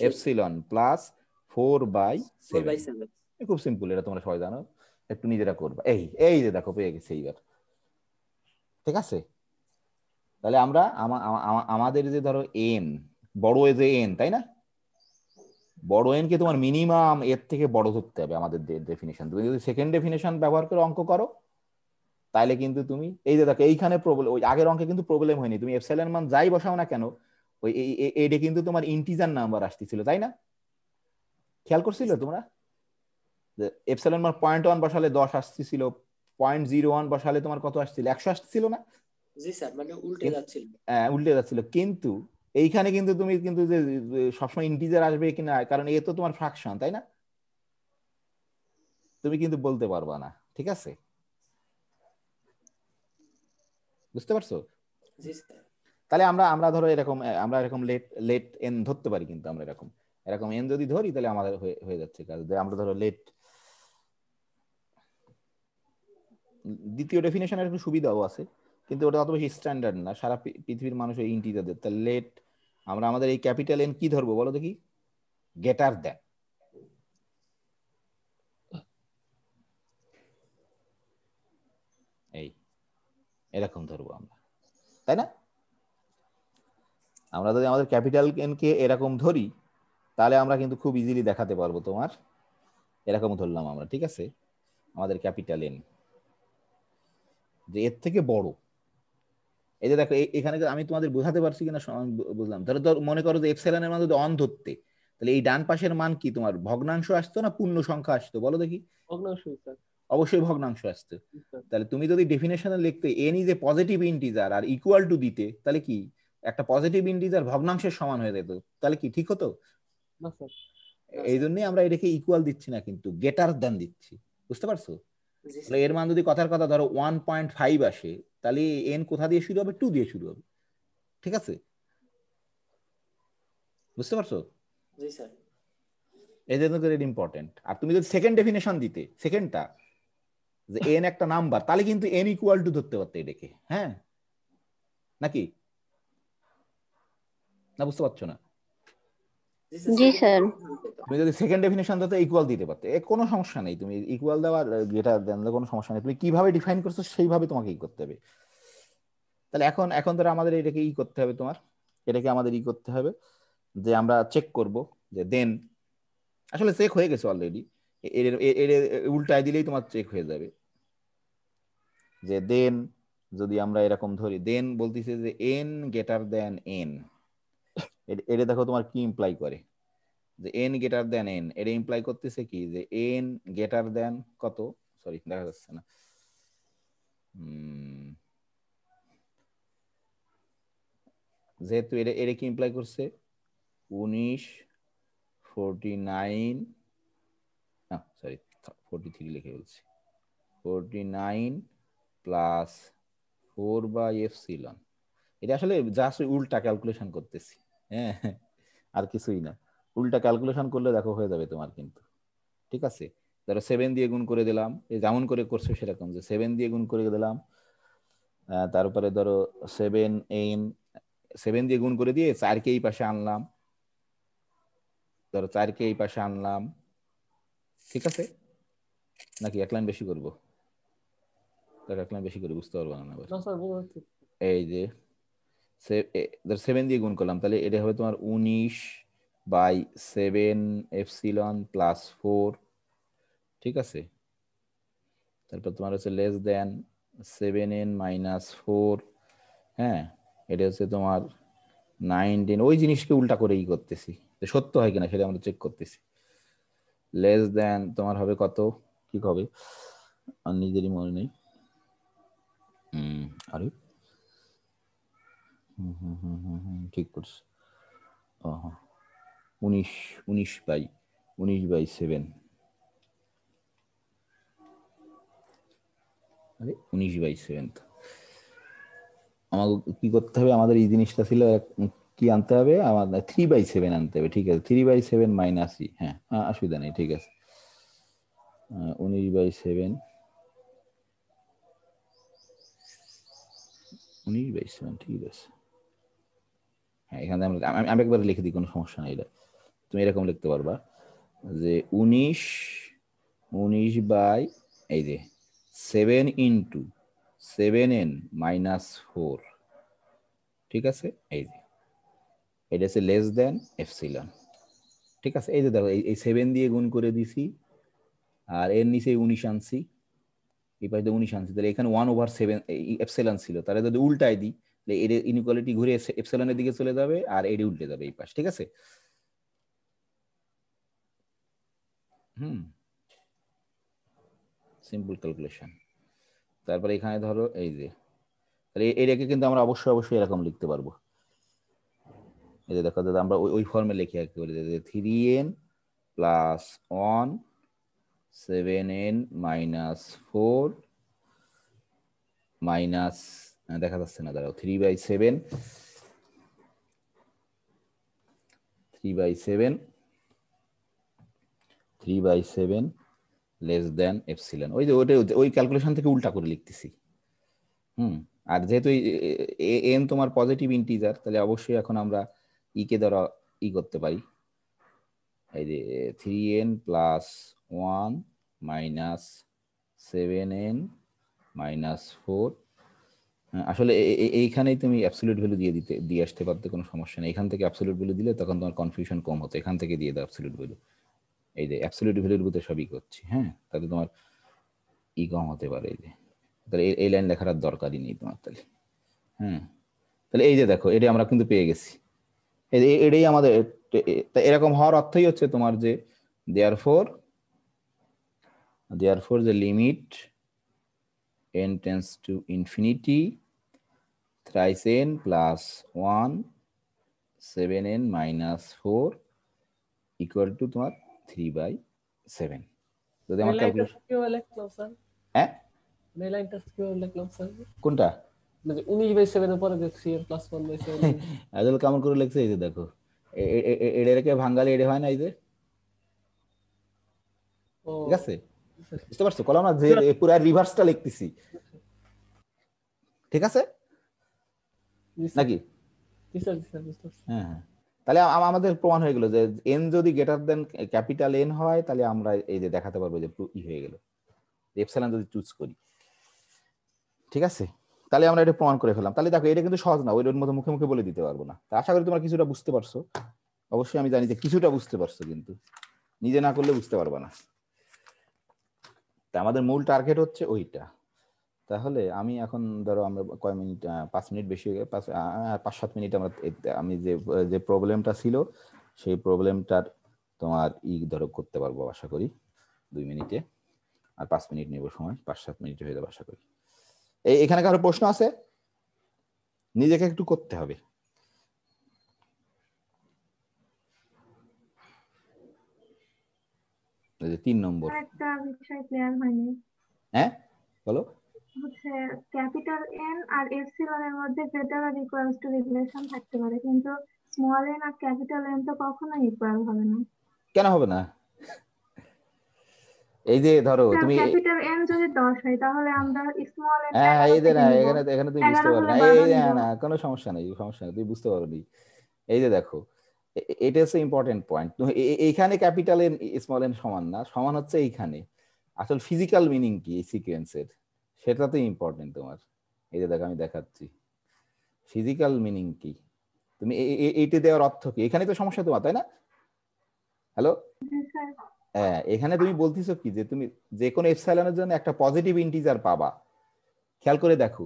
এপসিলন প্লাস 4/7। খুব সিম্পল, এটা তোমরা সবাই জানো, একটু নিজেরা করবা। এই যে দেখো পেয়ে গেছে এইবার, ঠিক আছে? তাহলে আমরা আমাদের যে ধরো এন, বড় এ যে এন, তাই না? বড় এন কে তোমার মিনিমাম এর থেকে বড় ধরতে হবে আমাদের ডেফিনিশন। তুমি যদি সেকেন্ড ডেফিনিশন ব্যবহার করে অঙ্ক করো, তাহলে কিন্তু তুমি এই যে দেখো এইখানে প্রবলেম, ওই আগের অঙ্কে কিন্তু প্রবলেম হয়নি, তুমি এপসাইলন মান যাই বসাও না কেন, ওই এইটা কিন্তু তোমার ইন্টিজার নাম্বার আসতেছিল, তাই না? খেয়াল করছিলে তোমরা যে এপসাইলন মান 0.1 বসালে 10 আসতেছিল, 0.01 বসালে তোমার কত আসছিল? 100 আসছিল না? জি স্যার, মানে উল্টে যাচ্ছিল। হ্যাঁ, উল্টে যাচ্ছিল। কিন্তু এইখানে কিন্তু তুমি কিন্তু যে সবসময় ইন্টিজার আসবে কিনা, কারণ এ তো তোমার ফ্র্যাকশন, তাই না? তুমি কিন্তু বলতে পারবা না, ঠিক আছে? বুঝতে পারছো? জি স্যার। তাহলে আমরা আমরা ধরো এরকম আমরা এরকম লেট লেট এন ধরতে পারি, কিন্তু আমরা এরকম এরকম এন যদি ধরি তাহলে আমাদের হয়ে যাচ্ছে কাজ। আমরা ধরো লেট, দ্বিতীয় ডেফিনেশনের একটু সুবিধাও আছে, কিন্তু ওটা অত বেশি স্ট্যান্ডার্ড না, সারা পৃথিবীর মানুষ এই ইন্টিজারদের। তাহলে লেট আমরা আমাদের এই ক্যাপিটাল এন কি ধরবো বলো দেখি? গেটার দেন। এই এরকম ধরবো আমরা, তাই না? আমরা যদি আমাদের ক্যাপিটাল এন কে এরকম ধরি তাহলে আমরা কিন্তু খুব ইজিলি দেখাতে পারবো তোমার এরকম ধরলাম আমরা, ঠিক আছে? আমাদের ক্যাপিটাল এন যে এর থেকে বড়। এই যে দেখো এখানে আমি তোমাদের বোঝাতে পারছি কিনা বুঝলাম। ধরো মনে করো যে এপসাইলনের মান যদি অন ধরতে, তাহলে এই ডান পাশের মান কি তোমার ভগ্নাংশ আসতো না পূর্ণ সংখ্যা আসতো বলো দেখি? ভগ্নাংশ স্যার। অবশ্যই ভগ্নাংশ আসতো। তাহলে তুমি যদি ডেফিনেশনে লিখতে n is a positive integer আর ইকুয়াল টু দিতে, তাহলে কি একটা পজিটিভ ইন্টিজার ভগ্নাংশের সমান হয়ে যেত, তাহলে কি ঠিক হতো? না স্যার। এই জন্যই আমরা এটাকে ইকুয়াল দিচ্ছি না, কিন্তু গেটার দেন দিচ্ছি। বুঝতে পারছো? তাহলে এর মান যদি কথার কথা ধরো 1.5 আসে, তাহলে এন কোথা দিয়ে শুরু হবে? 2 দিয়ে শুরু হবে, ঠিক আছে? বুঝতে পারছো? জি স্যার। এই জন্য তো এটা ইম্পর্টেন্ট। আর তুমি যদি সেকেন্ড ডেফিনেশন দিতে, সেকেন্ডটা যে এন একটা নাম্বার, তাহলে কিন্তু এন ইকুয়াল টু ধরতে পারতে এটাকে, হ্যাঁ নাকি? না বুঝতে পারছো না? জি স্যার। তুমি যদি সেকেন্ড ডেফিনেশন দিতে ইকুয়াল দিতে পারতে, কোনো সমস্যা নেই। তুমি ইকুয়াল দেওয়ার যেটা দেন কোনো সমস্যা নেই, তুমি কিভাবে ডিফাইন করছো সেইভাবে তোমাকে ই করতে হবে। তাহলে এখন এখন ধরো আমাদের এটাকে ই করতে হবে, তোমার এটাকে আমাদের ই করতে হবে যে আমরা চেক করব যে দেন, আসলে চেক হয়ে গেছে অলরেডি, এর উল্টায় দিলেই তোমার চেক হয়ে যাবে। যে দেন যদি আমরা এরকম ধরি, দেন বলতেছে যে এন গ্রেটার দেন এন, এটা দেখো তোমার কি ইমপ্লাই করে যে এন গ্রেটার দেন এন, এটা ইমপ্লাই করতেছে কি যে এন গ্রেটার দেন কত, সরি দেখা যাচ্ছে না, যেহেতু এটা কি ইমপ্লাই করছে 19, 49, না সরি 43 লিখে বলছি, 49 প্লাস 4/এপসিলন। এটা আসলে জাস্ট উল্টা ক্যালকুলেশন করতেছি, হ্যাঁ আর কিছুই না। উল্টা ক্যালকুলেশন করলে দেখো হয়ে যাবে তোমার কিন্তু, ঠিক আছে? ধরো 7 দিয়ে গুণ করে দিলাম, এই যেমন করে করছো সেরকম, যে 7 দিয়ে গুণ করে দিলাম, তারপরে ধরো 7 দিয়ে গুণ করে দিয়ে 4কে এই পাশে আনলাম, ধরো 4কে এই পাশে আনলাম, ঠিক আছে? নাকি এক লাইন বেশি করবো? এক লাইন বেশি করে বুঝতে পারবো না। এই যে 7 দিয়ে গুণ করলাম, তাহলে এটা হবে তোমার 19/7 এপসিলন প্লাস 4, ঠিক আছে? তারপর তোমার হচ্ছে লেস দেন 7n - 4, হ্যাঁ এটা হচ্ছে তোমার 19, ওই জিনিসকে উল্টা করে ই করতেছি, সত্য হয় কিনা সেটা আমরা চেক করতেছি। লেস দেন তোমার হবে কত, কি হবে আর নিজেরই মনে নেই। আরে ঠিক করছি, 19/7, আরে 19/7। আমাকে কি করতে হবে, আমাদের এই জিনিসটা ছিল কি আনতে হবে, আমাদের 3/7 আনতে হবে, ঠিক আছে? 3/7 মাইনাস ই, হ্যাঁ অসুবিধা নেই, ঠিক আছে। 19/7, 19/7, ঠিক আছে। হ্যাঁ এখানে আমি একবার লিখে দিই, কোনো সমস্যা নেই। এটা তুমি এরকম লিখতে পারবা যে 19 বাই এই যে 7 × 7n - 4, ঠিক আছে? এই যে এটা হচ্ছে লেস দেন এপসিলন, ঠিক আছে? এই যে দেখো এই 7 দিয়ে গুণ করে দিছি, আর এর নিচে 19 আনছি, এই পাশে 19 আনছি, তাহলে এখানে 1/7 এপসিলন ছিল, তাহলে যদি উল্টায় দিই তাহলে এর ইনইকুয়ালিটি ঘুরে এপসিলনের দিকে চলে যাবে আর এটি উল্টে যাবে এই পাশ, ঠিক আছে? Simple calculation. তারপরে এখানে ধরো এই যে, তাহলে এটাকে কিন্তু আমরা অবশ্যই এরকম লিখতে পারবো। এই যে দেখো দাদা, আমরা ওই ফর্মে লিখে একেবারে 3n plus 1 7n minus 4 minus, দেখা যাচ্ছে না, দাঁড়াও, 3/7 লেস দেন এপসিলন। ওই যে ওই ক্যালকুলেশন থেকে উল্টা করে লিখতেছি। আর যেহেতু এন তোমার পজিটিভ ইন্টিজার, তাহলে অবশ্যই এখন আমরা ই কে দ্বারা ই করতে পারি। এই যে 3n plus 1 minus 7n minus 4। আসলে এইখানেই তুমি অ্যাবসলিউট ভ্যালু দিয়ে আসতে পারতে, কোনো সমস্যা নেই। এখান থেকে অ্যাবসলিউট ভ্যালু দিলে তখন তোমার কনফিউশন কম হতো। এখান থেকে দিয়ে দাও অ্যাবসলিউট ভ্যালু। এই যে অ্যাবসলিউট ভ্যালুর ভিতরে সবই করছি, হ্যাঁ, তাতে তোমার ই কম হতে পারে। এই যে তাহলে এই লাইন লেখার আর দরকারই নেই তোমার তাহলে। তাহলে এই যে দেখো, এটা আমরা কিন্তু পেয়ে গেছি। এটাই আমাদের এরকম হওয়ার অর্থই হচ্ছে তোমার যে দেয়ারফোর যে limit n tends to infinity thrice n plus 1 7n minus 4 equal to তোমার 3/7। যদি আমার ক্যালকুলেশন হ্যাঁ, এই লাইনটা কিভাবে লিখলাম স্যার? কোনটা? মানে 19/7 এর পরে যে 3n + 1/7 আদল কেমন করে লিখছে? এই যে দেখো, এটাকে ভাঙালে এটা হয় না, এই যে, ঠিক আছে, বুঝতে পারছো? কলম না যে পুরো রিভার্সটা লিখতেছি, ঠিক আছে নাকি? হ্যাঁ, তাহলে আমাদের প্রমাণ হয়ে গেল যে n যদি গ্রেটার দেন ক্যাপিটাল N হয়, তাহলে আমরা এই যে দেখাতে পারবো যে ই হয়ে গেল, এপসাইলন যদি চুজ করি, ঠিক আছে? তাহলে আমরা এটা প্রমাণ করে ফেললাম। তাহলে দেখো, এটা কিন্তু সহজ না, ওই মতো মুখে মুখে বলে দিতে পারবো না। তা আশা করি তোমরা কিছুটা বুঝতে পারছো। অবশ্যই আমি জানি যে কিছুটা বুঝতে পারছো, কিন্তু নিজে না করলে বুঝতে পারবা না। তা আমাদের মূল টার্গেট হচ্ছে ওইটা। তাহলে আমি এখন ধরো, আমরা কয় মিনিট, 5 মিনিট বেশি হয়ে গেছে, 5-7 মিনিট আমরা, আমি যে প্রবলেমটা ছিল সেই প্রবলেমটার তোমার ধরো করতে পারবো আশা করি 2 মিনিটে। আর 5 মিনিট নেব সময়, 5-7 মিনিট হয়ে যাবে আশা করি। এখানে কারো প্রশ্ন আছে? নিজেকে একটু করতে হবে। এই যে 3 নম্বর একটা বিষয় ক্লিয়ার হয়নি। হ্যাঁ বলো। হচ্ছে ক্যাপিটাল এন আর এপসিলন এর মধ্যে গ্রেটার আর ইকুয়ালস টু রিলেশন থাকতে পারে, কিন্তু স্মল এন আর ক্যাপিটাল এন তো কখনোই ইকুয়াল হবে না। কেন হবে না? এই যে ধরো তুমি ক্যাপিটাল এন যদি 10 হয়, তাহলে আমরা স্মল এন হ্যাঁ, 11 এই যে থেকে না, নিব। এখানে তুমি বুঝতে 11 পারো হলে না, 12 এই নিব। না, কোনো সমস্যা নেই, তুমি বুঝতে পারো নি। এই যে দেখো, এটা হচ্ছে ইম্পর্টেন্ট পয়েন্ট। এইখানে ক্যাপিটাল এন স্মল এন সমান না, সমান হচ্ছে এইখানে। আসল ফিজিক্যাল মিনিং কি এই সিকোয়েন্সের, সেটা তো ইম্পর্টেন্ট তোমার। এই যে দেখো, আমি দেখাচ্ছি ফিজিক্যাল মিনিং কি। তুমি এইটা দেওয়ার অর্থ কি? এখানে তো সমস্যা তোমার, তাই না? হ্যালো, হ্যাঁ, এখানে তুমি বলতেছো কি যে তুমি যে কোনো এপসাইলনের জন্য একটা পজিটিভ ইন্টিজার পাবা। খেয়াল করে দেখো,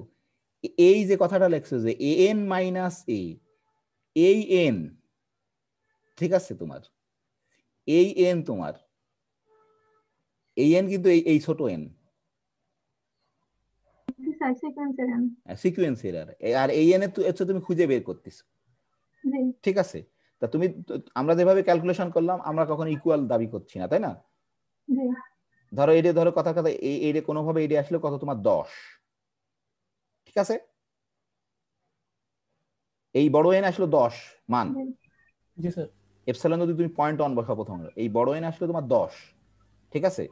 এই যে কথাটা লেখছো যে an মাইনাস এ, এই এন, ঠিক আছে, তোমার এই এন, তোমার এই এন কিন্তু এই ছোট এন সিকোয়েন্স এরর, আর এই এন এর তুমি খুঁজে বের করতেছো, ঠিক আছে? তা তুমি, আমরা যেভাবে ক্যালকুলেশন করলাম, আমরা কখনো ইকুয়াল দাবি করছি না, তাই না? ধরো এটা, ধরো কথা এই কোনোভাবে এটা আসলে কত তোমার 10, ঠিক আছে? এই বড় এন আসলো 10 মান, জি স্যার। এপসাইলন যদি তুমি 0.1 বসাও প্রথম, এই বড় এন আসলো তোমার 10, ঠিক আছে?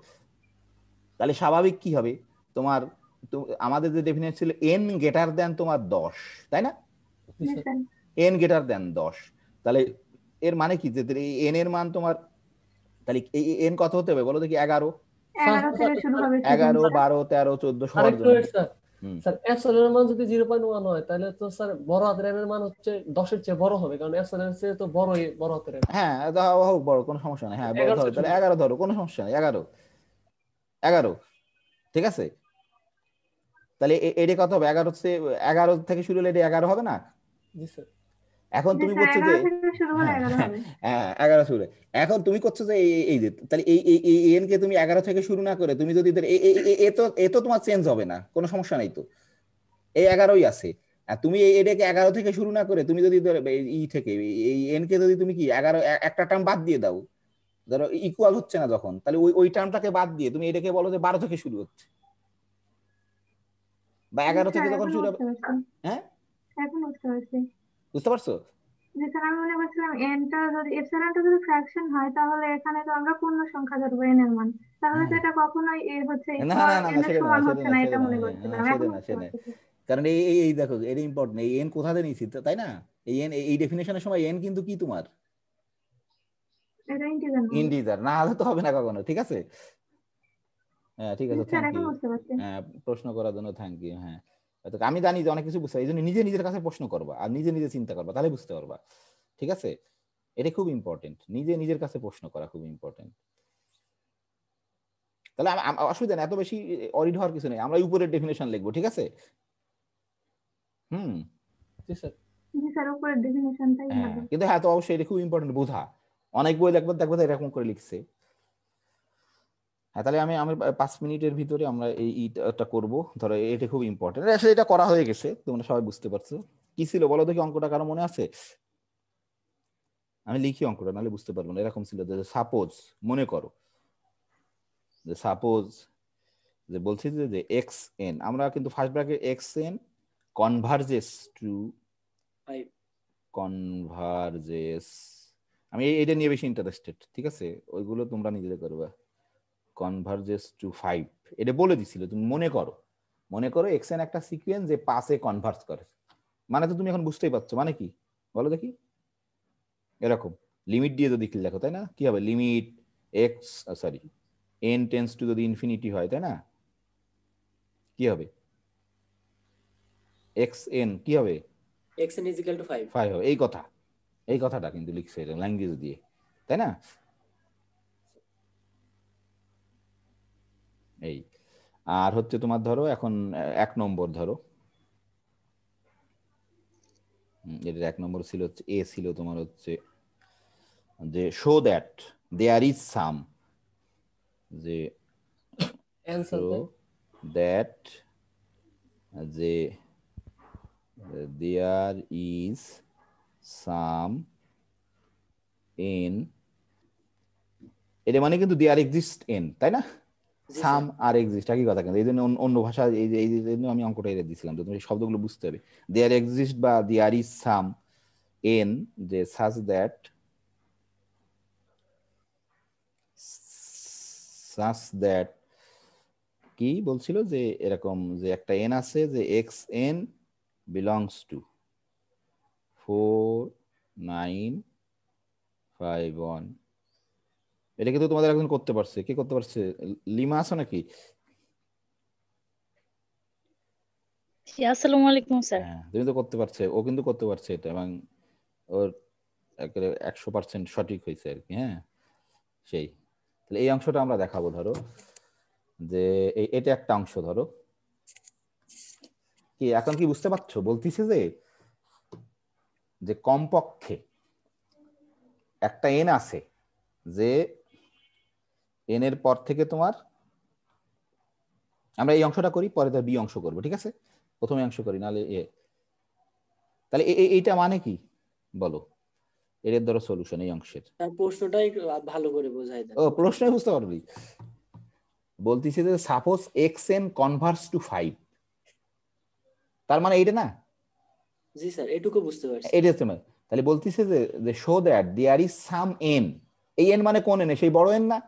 তাহলে স্বাভাবিক কি হবে তোমার, আমাদের যে ডেফিনেশন ছিল এন গ্রেটার দেন তোমার 10, তাই না? এন গ্রেটার দেন 10, তাহলে এর মানে কি যে এন এর মান তোমার, তাহলে এন কত হতে হবে বলো দেখি? 11, 11, 12, 13, 14 সবার জন্য। স্যার এপসিলন এর মান যদি 0.1 হয়, তাহলে তো স্যার বড় হাতের এর মান হচ্ছে 10 এর চেয়ে বড় হবে, কারণ এপসিলন এর চেয়ে তো বড় হাতের এর। হ্যাঁ, হোক বড়, কোনো সমস্যা নেই। হ্যাঁ, ধরো তাহলে 11 ধরো, কোনো সমস্যা নেই, 11, ঠিক আছে? তাহলে এটা কত হবে? 11 থেকে শুরু হলে এটা 11 হবে না? জি স্যার। এখন যে তুমি স্যার করছো যে 11 থেকে শুরু হলে 11 হবে। 11 শুরু। এখন তুমি করছো যে এই যে তাহলে এই এন কে তুমি 11 থেকে শুরু না করে তুমি যদি এ তো তোমার চেঞ্জ হবে না, কোনো সমস্যা নাই তো, এই 11ই আছে। আর তুমি এটাকে 11 থেকে শুরু না করে তুমি যদি ই থেকে এই এন কে যদি তুমি কি 11 একটা টার্ম বাদ দিয়ে দাও, ধরো ইকুয়াল হচ্ছে না যখন, তাহলে ওই টার্মটাকে বাদ দিয়ে তুমি এটাকে বলো যে 12 থেকে শুরু হচ্ছে, বা 11 থেকে স্যার যখন এখন শুরু হবে। বুঝতে পারছি, হ্যাঁ এখন বুঝতে পারছি। বুঝতে পারছো? যে স্যার আমি মনে করছিলাম এনটা যদি এপসাইলনটা যদি ফ্র্যাকশন হয় তাহলে এখানে তো আমরা পূর্ণ সংখ্যা ধরবো এন এর মান, তাহলে তো হ্যাঁ, এটা কখনোই এ হচ্ছে না ইকুয়াল না না এন না এর সেটা না সমান সেটা হচ্ছে না না, সেটা এটা না মনে হ্যাঁ, করছিলাম, সেটা এখন না বুঝতে সেটা না। পারছি। কারণ এই দেখো এটা ইম্পর্টেন্ট, এই এন কোথা থেকে নিয়েছি তাই না? এই এন এই ডেফিনেশনের সময় এন কিন্তু কি তোমার এটা ইন্টিজার মান। ইন্টিজার, না হলে তো হবে না কখনো, ঠিক আছে? হ্যাঁ ঠিক আছে, স্যার থ্যাংক এখন ইউ। বুঝতে পারছি। হ্যাঁ প্রশ্ন করার জন্য থ্যাংক ইউ। হ্যাঁ আমি জানি যে অনেক কিছু বুঝতে, এই জন্য নিজে নিজের কাছে প্রশ্ন করবা আর নিজে নিজে চিন্তা করবা, তাহলে বুঝতে পারবা, ঠিক আছে? এটা খুব ইম্পর্টেন্ট, নিজে নিজের কাছে প্রশ্ন করা খুব ইম্পর্টেন্ট। তাহলে অসুবিধা নেই, এত বেশি অরিড হওয়ার কিছু নেই, আমরা উপরের ডেফিনেশন লিখবো, ঠিক আছে? জি স্যার। জি স্যার, উপরের ডেফিনেশনটাই হ্যাঁ ভালো। কিন্তু হ্যাঁ তো অবশ্যই এটা খুব ইম্পর্টেন্ট বোঝা, অনেক বই দেখবো দেখবো তো এরকম করে লিখছে। হ্যাঁ তাহলে আমি 5 মিনিটের ভিতরে আমরা এইটা করবো, ধরো এটা খুব ইম্পর্টেন্ট, আসলে এটা করা হয়ে গেছে, তোমরা সবাই বুঝতে পারছো। কি ছিল বলো দেখি, অঙ্কটা কারো মনে আছে? আমি লিখি অঙ্কটা, নাহলে বুঝতে পারবো না। এরকম ছিল যে সাপোজ, মনে করো যে সাপোজ যে বলছি যে এক্স এন, আমরা কিন্তু first bracket x n converges to 5 converges, আমি এইটা নিয়ে বেশি ইন্টারেস্টেড, ঠিক আছে? ওইগুলো তোমরা নিজেদের করবে। কনভার্জেস টু 5 এটা বলে দিছিল, তুমি মনে করো এক্স এন একটা সিকোয়েন্স যে পাসে কনভার্জ করে, মানে তো তুমি এখন বুঝতেই পারছো মানে কি বলো দেখি। এরকম লিমিট দিয়ে যদি দেখো তাই না, কি হবে? Limit x sorry N tends to যদি ইনফিনিটি হয় তাই না, কি হবে? এক্স এন কি হবে? xn is equal to 5 হবে। এই কথাটা কিন্তু লিখছে ল্যাঙ্গুয়েজ দিয়ে, তাই না? এই আর হচ্ছে তোমার ধরো এখন 1 নম্বর ধরো, এটার 1 নম্বর ছিল হচ্ছে এ ছিল তোমার হচ্ছে যে show that there is some, যে অ্যানসার শো দ্যাট যে দেয়ার ইজ সাম এন, এটা মানে কিন্তু দেয়ার এক্সিস্ট এন, তাই না? জি সাম স্যার আর এক্সিস্ট একই কথা, কিন্তু এই জন্য অন্য ভাষা এই জন্য আমি অঙ্কটা এনে দিয়েছিলাম, যে তুমি এই শব্দগুলো বুঝতে হবে। দেয়ার এক্সিস্ট বা দেয়ার ইজ সাম এন, যে সাচ দ্যাট কি বলছিল যে এরকম যে একটা এন আছে যে এক্স এন বিলংস টু 4 9 5 1, এটা কিন্তু তোমাদের একজন করতে পারছে, কে করতে পারছে? লিমা আছো নাকি? আসসালামু আলাইকুম স্যার। হ্যাঁ তুমি তো করতে পারছে, ও কিন্তু করতে পারছে এটা, এবং ওর একেবারে 100% সঠিক হয়েছে আর কি। হ্যাঁ সেই, তাহলে এই অংশটা আমরা দেখাবো। ধরো যে এটা একটা অংশ, ধরো কি এখন কি বুঝতে পারছো? বলতিছে যে কমপক্ষে একটা এন আছে, যে এন এর পর থেকে তোমার, আমরা এই অংশটা করি পরে বি অংশ করবো, ঠিক আছে? প্রথমে অংশ করি নাহলে তাহলে এইটা মানে কি বলো, এর ধরো সলিউশন এই অংশের। তার প্রশ্নটাই ভালো করে বোঝাই দেন। ও প্রশ্নই বুঝতে পারবি, বলতিছে যে suppose x n converges to 5, তার মানে এইটা না? জি স্যার এটুকু বুঝতে পারছি। এটা তোমার তাহলে বলতিছে যে show that there is some n, এই এন মানে কোন এন? সেই বড় এন না?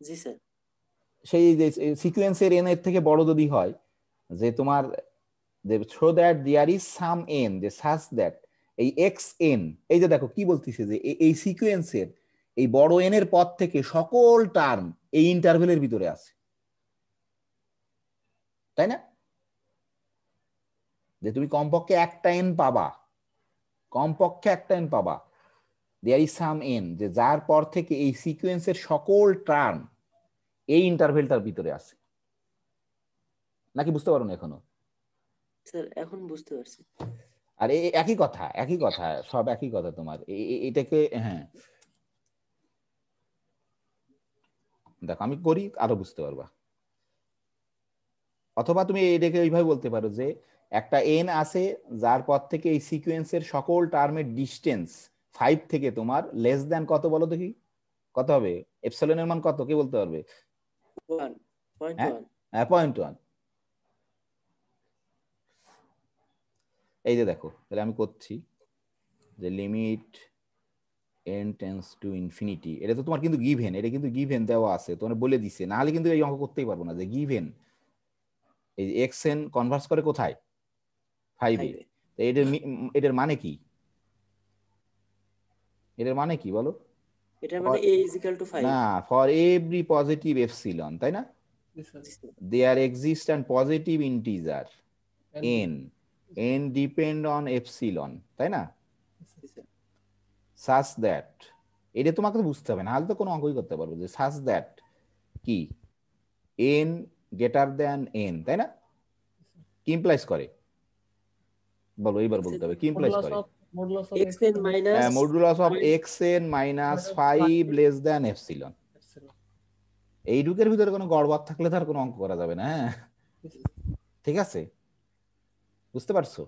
জি স্যার সেই যে সিকোয়েন্সের এন এর থেকে বড় যদি হয়, যে তোমার show that there is some n, যে সাচ দ্যাট এই এক্স এন, এই যে দেখো কি বলতিছে যে এই সিকোয়েন্সের এই বড় এন এর পদ থেকে সকল টার্ম এই ইন্টারভেলের ভিতরে আছে, তাই না? যে তুমি কমপক্ষে একটা এন পাবা, কমপক্ষে একটা এন পাবা, দেয়ার ইজ সাম এন, যে যার পর থেকে এই সিকোয়েন্সের সকল টার্ম এই ইন্টারভেলটার ভিতরে আছে। নাকি বুঝতে পারো না এখনো? স্যার এখন বুঝতে পারছি। আর একই কথা সব একই কথা তোমার এটাকে। হ্যাঁ দেখো আমি করি আরো বুঝতে পারবা। অথবা তুমি এটাকে এইভাবে বলতে পারো যে একটা এন আছে যার পর থেকে এই সিকোয়েন্সের সকল টার্মের ডিস্টেন্স 5 থেকে তোমার লেস দ্যান কত বলো দেখি, কত হবে? এপসিলনের মান কত কে বলতে পারবে? 0.1। এই যে দেখো তাহলে আমি করছি যে limit n tends to infinity, এটা তো তোমার কিন্তু গিভেন, এটা কিন্তু গিভেন দেওয়া আছে, তোমার বলে দিছে, না হলে কিন্তু এই অঙ্ক করতেই পারবো না। যে গিভেন এই xn কনভার্স করে কোথায়? 5 এ। তো এটার মানে কি? এটার মানে কি বলো? এটার মানে a is equal to 5 না, ফর এভরি পজিটিভ এপসিলন, তাই না? there exist an positive integer n depend on epsilon, তাই না? such that, এটা তোমাকে তো বুঝতে হবে, না হলে তো কোনো অঙ্কই করতে পারবো। যে such that কি n greater than n, তাই না? কি ইমপ্লাইজ করে বলো, এইবার বলতে হবে কি ইমপ্লাইজ করে? Modulus of xn minus 5 less than epsilon। এই ঢুকের ভিতরে কোনো গড়বড় থাকলে তার কোনো অঙ্ক করা যাবে না। হ্যাঁ ঠিক আছে, বুঝতে পারছো?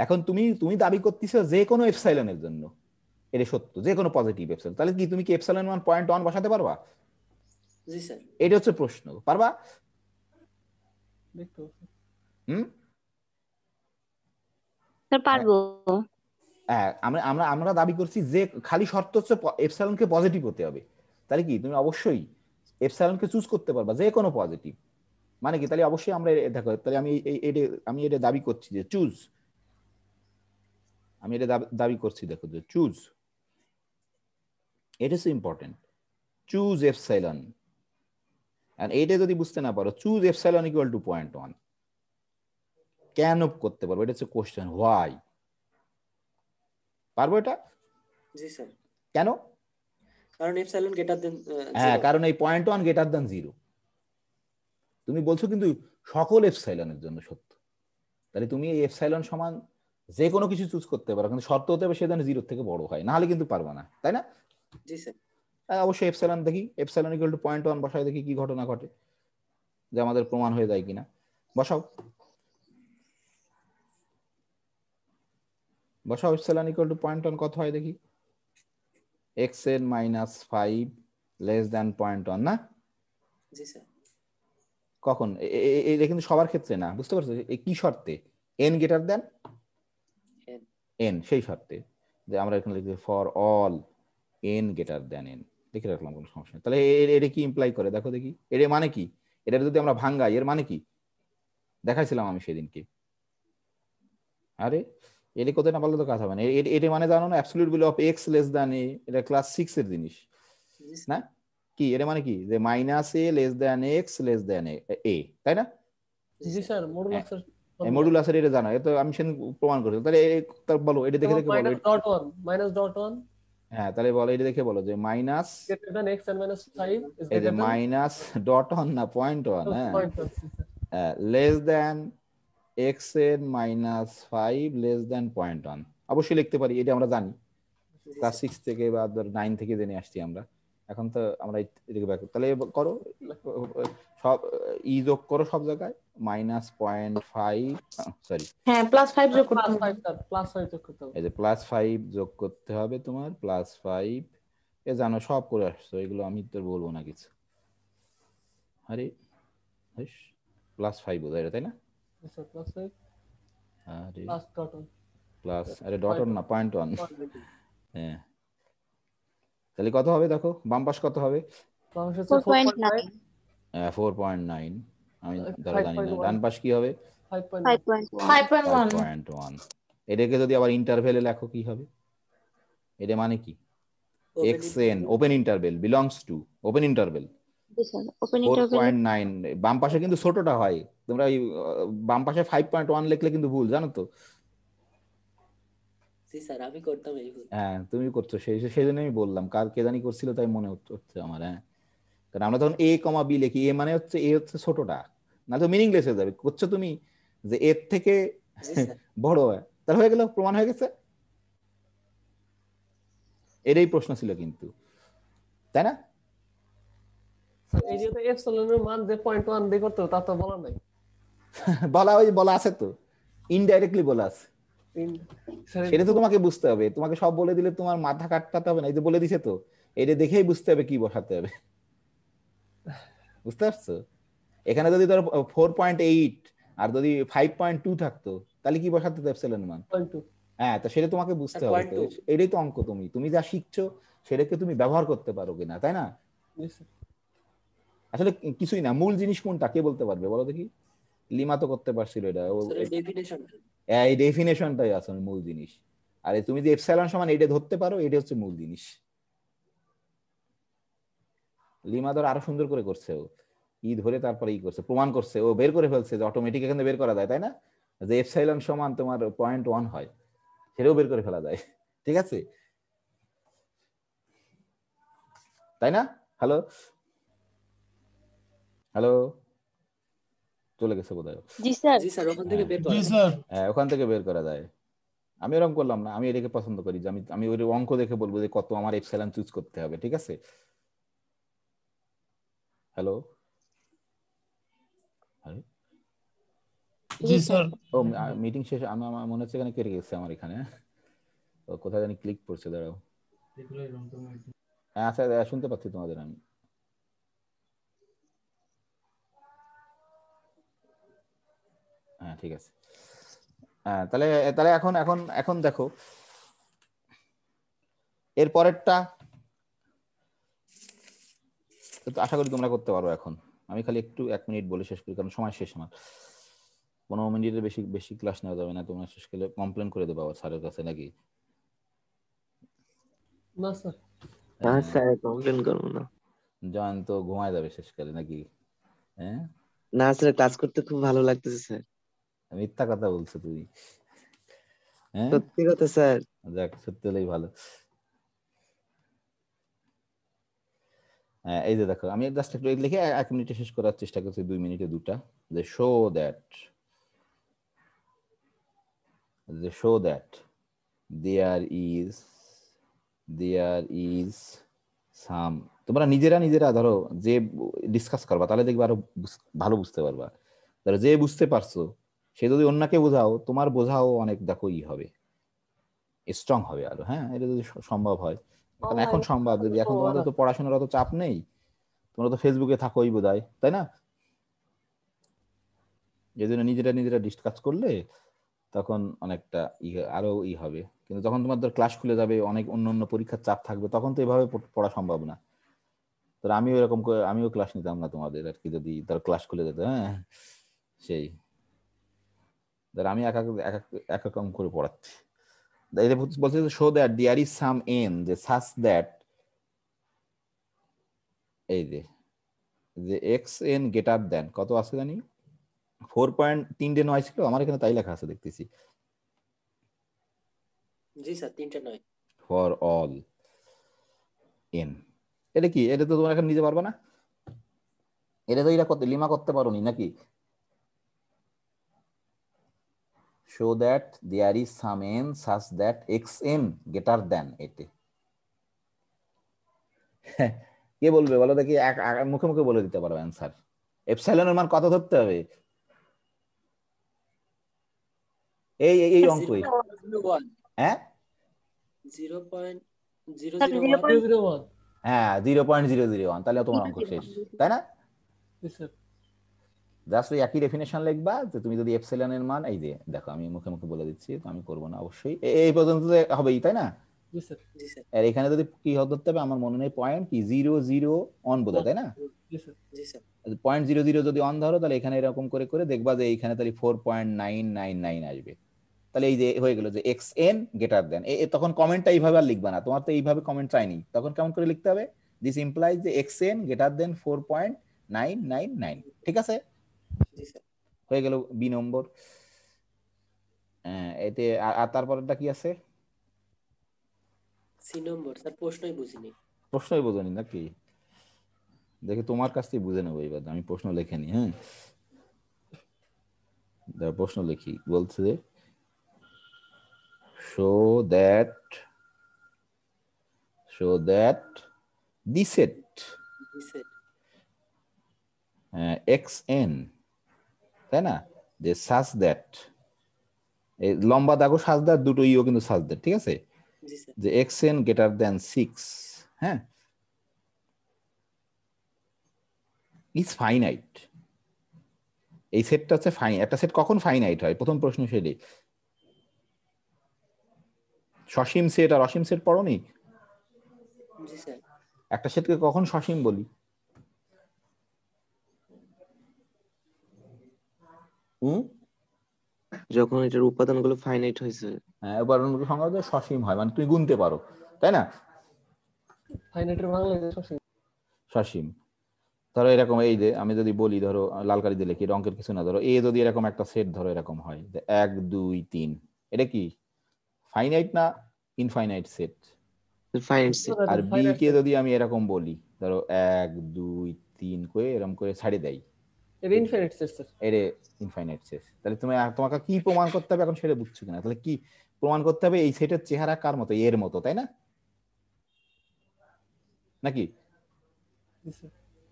এখন তুমি দাবি করতেছো যে কোনো এপসাইলনের জন্য এটা সত্য, যে কোনো পজিটিভ এপসাইলন, তাহলে কি তুমি কি এপসাইলন 1.1 বসাতে পারবা? জি স্যার। এটা হচ্ছে প্রশ্ন, পারবা? স্যার পারবো। হ্যাঁ আমরা দাবি করছি যে খালি শর্ত হচ্ছে এপসাইলনকে পজিটিভ হতে হবে। তাহলে কি তুমি অবশ্যই এপসাইলনকে চুজ করতে পারবা যে কোনো পজিটিভ, মানে কি? তাহলে অবশ্যই আমরা দেখো, তাহলে আমি এটা দাবি করছি যে চুজ, আমি এটা দাবি করছি, দেখো যে choose, it is important, choose epsilon. আর এটা যদি বুঝতে না পারো, চুজ এপসাইলন ইকুয়াল টু 0.1 কেন করতে পারবো? এটা হচ্ছে কোশ্চেন, হোয়াই পারবো এটা? জি স্যার। কেন? কারণ এপসাইলন গ্রেটার দেন, হ্যাঁ কারণ এই 0.1 গ্রেটার দেন 0 তুমি বলছো, কিন্তু সকল এপসাইলনের জন্য সত্য। তাহলে তুমি এই এপসাইলন সমান যে কোনো কিছু চুজ করতে পারো, কিন্তু শর্ত হতে হবে সে যেন 0 থেকে বড় হয়, না হলে কিন্তু পারবে না, তাই না? জি স্যার। অবশ্যই এপসাইলন দেখি, এপসাইলন ইকুয়াল টু 0.1 বসাই, দেখি কি ঘটনা ঘটে, যে আমাদের প্রমাণ হয়ে যায় কিনা। বসাও এপসাইলন ইকুয়াল টু 0.1 কত হয় দেখি? xn minus 5 less than 0.1 না? জি স্যার। কখন? এটা কিন্তু সবার ক্ষেত্রে না, বুঝতে পারছো? কি শর্তে? n গ্রেটার দেন n, সেই শর্তে যে আমরা এখানে লিখি for all n greater than n, লিখে রাখলাম, কোনো সমস্যা নেই। তাহলে এটা কি ইমপ্লাই করে দেখো দেখি, এর মানে কি? এটা যদি আমরা ভাঙ্গাই এর মানে কি দেখাইছিলাম আমি সেদিনকে। আরে এটা কোথায় না বললে তো কথা হবে না। এটা মানে জানো না, absolute value of x less than a, এটা ক্লাস 6 এর জিনিস না কি? এটা মানে কি? যে minus a less than x less than a, তাই না? জি স্যার। মডুলাসের এটা জানো, এটা আমি সেদিন প্রমাণ করেছি। তাহলে বলো এটা দেখে দেখে বলো। -.1 হ্যাঁ তাহলে বলো, এটা দেখে বলো যে মাইনাস x and -5 is এই যে greater than minus dot on না 0.1, হ্যাঁ লেস দ্যান x এর -5 লেস দ্যান 0.1 অবশ্যই লিখতে পারি, এটা আমরা জানি ক্লাস 6 থেকে বা 9 থেকে জেনে আসছি আমরা। এখন তো আমরা এদিকে ব্যাক, তাহলে করো সব যোগ করো সব জায়গায় -0.5, সরি হ্যাঁ +5 যোগ করতে হবে। +5 যোগ করতে হবে। এই যে +5 যোগ করতে হবে তোমার, +5 এ জানো সব করে আসছো, এগুলো আমি তো বলবো না কিছু। আরে +5 বোঝায় তাই না? +5 আরে +.1 প্লাস, আরে ডট অন না 0.1। হ্যাঁ তাহলে কত হবে দেখো, বাম পাশ কত হবে? 4.9। হ্যাঁ 4.9, আমি ধরো জানি না। ডান পাশ কি হবে? 5.1। এটাকে যদি আবার ইন্টারভেলে লেখো কি হবে? এটা মানে কি? xn open interval belongs to open interval 4.9। বাম পাশে কিন্তু ছোটটা হয়, তোমরা এই বাম পাশে 5.1 লিখলে কিন্তু ভুল, জানো তো? জি স্যার, আমি করতাম এই ভুল। হ্যাঁ তুমি করছো, সেই জন্য আমি বললাম, কার কে জানি করছিল তাই মনে হচ্ছে আমার। হ্যাঁ কারণ আমরা তখন a, b লিখি, a মানে হচ্ছে a হচ্ছে ছোটটা, না তো মিনিংলেস হয়ে যাবে। করছো তুমি যে এর থেকে জি স্যার বড় হয়, তাহলে হয়ে গেল, প্রমাণ হয়ে গেছে। এটাই প্রশ্ন ছিল কিন্তু, তাই না? এই যে এপসিলনের মান যে 0.1 দিয়ে করতে তা তো বলা নাই। বলা আছে তো, ইনডাইরেক্টলি বলা আছে, সেটা তো তোমাকে বুঝতে হবে। তোমাকে সব বলে দিলে তোমার মাথা কাটতে হবে না, এই যে বলে দিছে তো, এটা দেখেই বুঝতে হবে কি বসাতে হবে, বুঝতে পারছো? এখানে যদি ধরো 4.8 আর যদি 5.2 থাকতো, তাহলে কি বসাতে হতো এপসিলনের মান? 0.2। হ্যাঁ, তো সেটা তোমাকে বুঝতে হবে তো, 0.2 এটাই তো অঙ্ক। তুমি যা শিখছো সেটাকে তুমি ব্যবহার করতে পারো কিনা, তাই না? জি স্যার। আসলে কিছুই না, মূল জিনিস কোনটা কে বলতে পারবে বলো দেখি? লিমা তো করতে পারছিল এটা, স্যার এই ডেফিনেশনটা এই ডেফিনেশনটাই আসলে মূল জিনিস। আর তুমি যে এপসাইলন সমান এটা ধরতে পারো, এটা হচ্ছে মূল জিনিস। লিমা ধর আরো সুন্দর করে করছে, ও ই ধরে তারপরে ই করছে, প্রমাণ করছে, ও বের করে ফেলছে যে অটোমেটিক এখানে বের করা যায়, তাই না? যে এপসাইলন সমান তোমার 0.1 হয়, সেটাও বের করে ফেলা যায়, ঠিক আছে, তাই না? হ্যালো হ্যালো, চলে গেছে বোধহয়। জি স্যার। জি স্যার ওখান থেকে বের জি করা যায়। স্যার। হ্যাঁ, ওখান থেকে বের করা যায়। আমি এরকম করলাম না, আমি এটাকে পছন্দ করি যে আমি ওই অঙ্ক দেখে বলবো যে কত আমার এপসাইলন চুজ করতে হবে, ঠিক আছে? হ্যালো হ্যালো, জি স্যার। ও মিটিং শেষ, আমার মনে হচ্ছে এখানে কেটে গেছে আমার এখানে, ও কোথায় জানি ক্লিক করছে, দাঁড়াও। হ্যাঁ আচ্ছা, শুনতে পাচ্ছি তোমাদের আমি। হ্যাঁ ঠিক আছে। হ্যাঁ তাহলে তাহলে এখন এখন এখন দেখো এর পরেরটা, তো আশা করি তোমরা করতে পারো এখন। আমি খালি একটু 1 মিনিট বলে শেষ করি, কারণ সময় শেষ আমার। 15 মিনিটের বেশি বেশি ক্লাস নেওয়া যাবে না, তোমরা শেষ করলে কমপ্লেন করে দেবো আবার স্যারের কাছে, নাকি? না স্যার। না স্যার, কমপ্লেন করবো না। জয়ন তো ঘুমায় যাবে শেষকালে, নাকি? হ্যাঁ, না স্যার, ক্লাস করতে খুব ভালো লাগতেছে স্যার। মিথ্যা কথা বলছো তুই, হ্যাঁ? সত্যি কথা স্যার। যাক, সত্যি হলেই ভালো। হ্যাঁ, এই যে দেখো, আমি জাস্ট একটু লিখে 1 মিনিটে শেষ করার চেষ্টা করছি, 2 মিনিটে দুটা, যে show that there is some. তোমরা নিজেরা ধরো যে ডিসকাস করবা, তাহলে দেখবে আরো ভালো বুঝতে পারবা। ধরো যে বুঝতে পারছো, সে যদি অন্যকে বোঝাও, তোমার বোঝাও অনেক দেখো ই হবে, স্ট্রং হবে আরো। হ্যাঁ, এটা যদি সম্ভব হয়, কারণ এখন সম্ভব, যদি এখন তোমাদের তো পড়াশোনার অত চাপ নেই, তোমরা তো ফেসবুকে থাকোই বোধহয়, তাই না? এই জন্য নিজেরা ডিসকাস করলে তখন অনেকটা আরো হবে। কিন্তু যখন তোমার ধর ক্লাস খুলে যাবে, অনেক অন্য পরীক্ষার চাপ থাকবে, তখন তো এভাবে পড়া সম্ভব না। তো আমিও এরকম করে আমিও ক্লাস নিতাম না তোমাদের আর কি, যদি ধর ক্লাস খুলে যেত। হ্যাঁ, সেই ধর আমি এক রকম করে পড়াচ্ছি। বলছে show that there is some n, যে সাচ দ্যাট, এই যে এক্স এন গ্রেটার দেন, কত আছে জানি 4.3 ছিল আমার এখানে, তাই লেখা আছে দেখতেছি। জি স্যার 3টা নয়। ফর অল এন, এটা কি? এটা তো তোমরা এখন নিতে পারবে না, এটা তো এটা করতে লিমা করতে পারোনি নাকি? Show that there is some n such that x n greater than, এতে কে বলবে বলো দেখি? মুখে মুখে বলে দিতে পারো অ্যান্সার। এপসাইলনের মান কত ধরতে হবে? এই অঙ্কই। হ্যাঁ 0.001। হ্যাঁ 0.001, তাহলে তোমার অঙ্ক শেষ, তাই না? জাস্ট ওই একই ডেফিনেশন লিখবা, যে তুমি যদি এপসাইলনের মান, এই যে দেখো আমি মুখে মুখে বলে দিচ্ছি, তো আমি করবো না অবশ্যই, এই পর্যন্ত হবেই, তাই না? আর এখানে যদি কি ধরতে হবে আমার মনে নেই, পয়েন্ট কি 001 বোধ হয়, তাই না? 0.00 যদি অন ধরো, তাহলে এখানে এরকম করে করে দেখবা যে এইখানে তাহলে 4.999 আসবে। তাহলে এই যে হয়ে গেল যে এক্স এন গ্রেটার দেন, তখন কমেন্টটা এইভাবে আর লিখবা না, তোমার তো এইভাবে কমেন্ট চাইনি, তখন কেমন করে লিখতে হবে? দিস ইমপ্লাইজ যে এক্স এন গ্রেটার দেন 4.999, ঠিক আছে? হয়ে গেল বি নম্বর। এতে আর তারপরটা কি আছে? সি নম্বর স্যার, প্রশ্নই বুঝিনি। প্রশ্নই বোঝনি নাকি? দেখি তোমার কাছ থেকে বুঝে নেবো এবার, আমি প্রশ্ন লিখে নি। হ্যাঁ, প্রশ্ন লিখি, বলছে show that the set xn, তাই না, যে সাজ দ্যাট, লম্বা দাগও সাজ দ্যাট, দুটো ইও কিন্তু সাজ দ্যাট, ঠিক আছে, যে xn গ্রেটার দ্যান 6, হ্যাঁ, ইজ ফাইনাইট। এই সেটটা হচ্ছে একটা সেট কখন ফাইনাইট হয়, প্রথম প্রশ্ন সেটাই। সসীম সেট আর অসীম সেট পড়োনি? একটা সেটকে কখন সসীম বলি? যখন এটার উপাদানগুলো ফাইনাইট হয়েছে। হ্যাঁ, উপাদানগুলো সংখ্যা সসীম হয়, মানে তুমি গুনতে পারো, তাই না? ফাইনাইটের বাংলা সসীম। সসীম। ধরো এরকম, এই যে আমি যদি বলি, ধরো লাল কালি দিয়ে লিখি, অঙ্কের কিছু না, ধরো এ যদি এরকম একটা সেট ধরো এরকম হয় 1 2 3, এটা কি ফাইনাইট না ইনফাইনাইট সেট? Finite set. আর বি কে যদি আমি এরকম বলি, ধরো 1 2 3 করে এরকম করে ছাড়ে দেই, এটা ইনফাইনাইট সেট স্যার। এটা ইনফাইনাইট সেট। তাহলে তোমাকে কি প্রমাণ করতে হবে এখন সেটা বুঝছো কিনা? তাহলে কি প্রমাণ করতে হবে? এই সেটের চেহারা কার মতো? এর মতো, তাই না? নাকি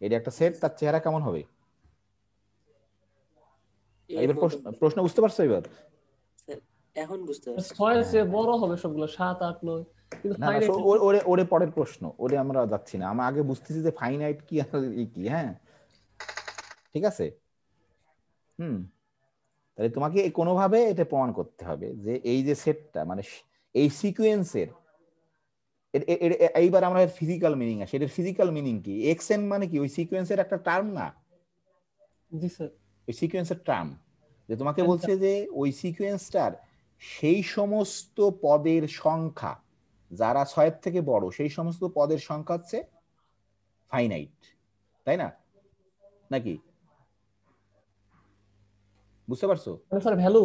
এটা একটা সেট, তার চেহারা কেমন হবে? এবার প্রশ্ন বুঝতে পারছো? এবার এখন বুঝতে পারছি। 6 এর চেয়ে বড় হবে সবগুলো, 7 8 9, কিন্তু না, ফাইনাইট ওরে পরের প্রশ্ন, ওরে আমরা যাচ্ছি না, আমরা আগে বুঝতেছি যে ফাইনাইট কি আর কি। হ্যাঁ, ঠিক আছে। তাহলে তোমাকে কোনোভাবে এটা প্রমাণ করতে হবে যে এই যে সেটটা, মানে এই সিকোয়েন্সের, এইবার আমরা ফিজিক্যাল মিনিং আসে। এর ফিজিক্যাল মিনিং কি? xn মানে কি ওই সিকোয়েন্সের একটা টার্ম না? জি স্যার। ওই সিকোয়েন্সের টার্ম, যে তোমাকে বলছে যে ওই সিকোয়েন্সটার সেই সমস্ত পদের সংখ্যা যারা 6 এর থেকে বড়, সেই সমস্ত পদের সংখ্যা হচ্ছে ফাইনাইট, তাই না? নাকি বুঝতে পারছো? স্যার ভ্যালু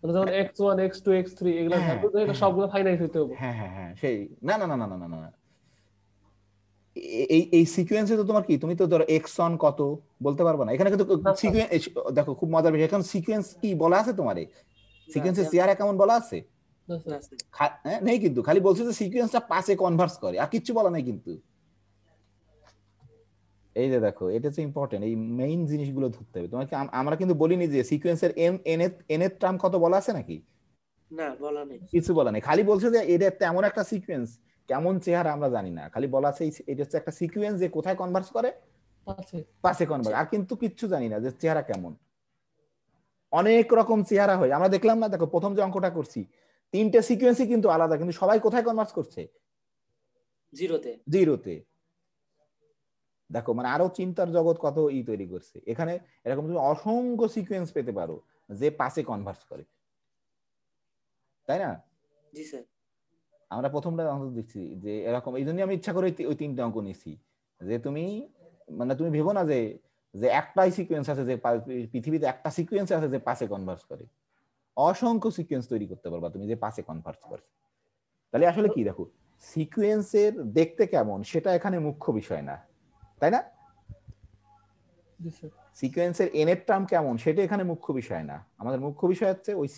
মানে যেমন x1 x2 x3 এগুলা ভ্যালু তো সবগুলো ফাইনাইট হইতে হবে। হ্যাঁ হ্যাঁ হ্যাঁ, সেই না না না না না না না, এই সিকোয়েন্সে তো তোমার কি, তুমি তো ধরো x1 কত বলতে পারবে না। এখানে কিন্তু সিকোয়েন্স, দেখো খুব মজার বিষয়, এখন সিকোয়েন্স কি বলা আছে তোমারে? সিকোয়েন্সের চেহারা কেমন বলা আছে? নেই, কিন্তু খালি বলছে যে সিকোয়েন্সটা পাসে কনভার্স করে, আর কিচ্ছু বলা নাই কিন্তু। এই যে দেখো, এটা হচ্ছে ইম্পর্টেন্ট, এই মেইন জিনিসগুলো ধরতে হবে তোমাকে। আমরা কিন্তু বলিনি যে সিকোয়েন্সের এন এর টার্ম কত বলা আছে নাকি? না, বলা নেই, কিছু বলা নেই, খালি বলছে যে এটা তেমন একটা সিকোয়েন্স, কেমন চেহারা আমরা জানি না, খালি বলা আছে এটা হচ্ছে একটা সিকোয়েন্স যে কোথায় কনভার্স করে, পাসে কনভার্স, আর কিন্তু কিচ্ছু জানি না যে চেহারা কেমন। অনেক রকম চেহারা হয়, আমরা দেখলাম না, দেখো প্রথম যে অঙ্কটা করছি, 3টে সিকোয়েন্সই কিন্তু আলাদা, কিন্তু সবাই কোথায় কনভার্স করছে? জিরোতে। দেখো মানে আরো চিন্তার জগৎ কত তৈরি করছে এখানে। এরকম তুমি অসংখ্য সিকোয়েন্স পেতে পারো যে পাসে কনভার্স করে, তাই না? জি স্যার। আমরা প্রথমটা অঙ্ক দেখছি যে এরকম, এই জন্য আমি ইচ্ছা করে ওই 3টে অঙ্ক নিয়েছি, যে তুমি মানে তুমি ভেবো না যে একটাই সিকোয়েন্স আছে, যে পৃথিবীতে একটা সিকোয়েন্স আছে যে পাসে কনভার্স করে। অসংখ্য সিকোয়েন্স তৈরি করতে পারবা তুমি যে পাসে কনভার্স করে। তাহলে আসলে কি, দেখো সিকোয়েন্সের দেখতে কেমন সেটা এখানে মুখ্য বিষয় না, তাই না? সিকোয়েন্সের এন এর টার্ম কেমন সেটা এখানে মুখ্য বিষয় না, আমাদের মুখ্য বিষয় হচ্ছে ওই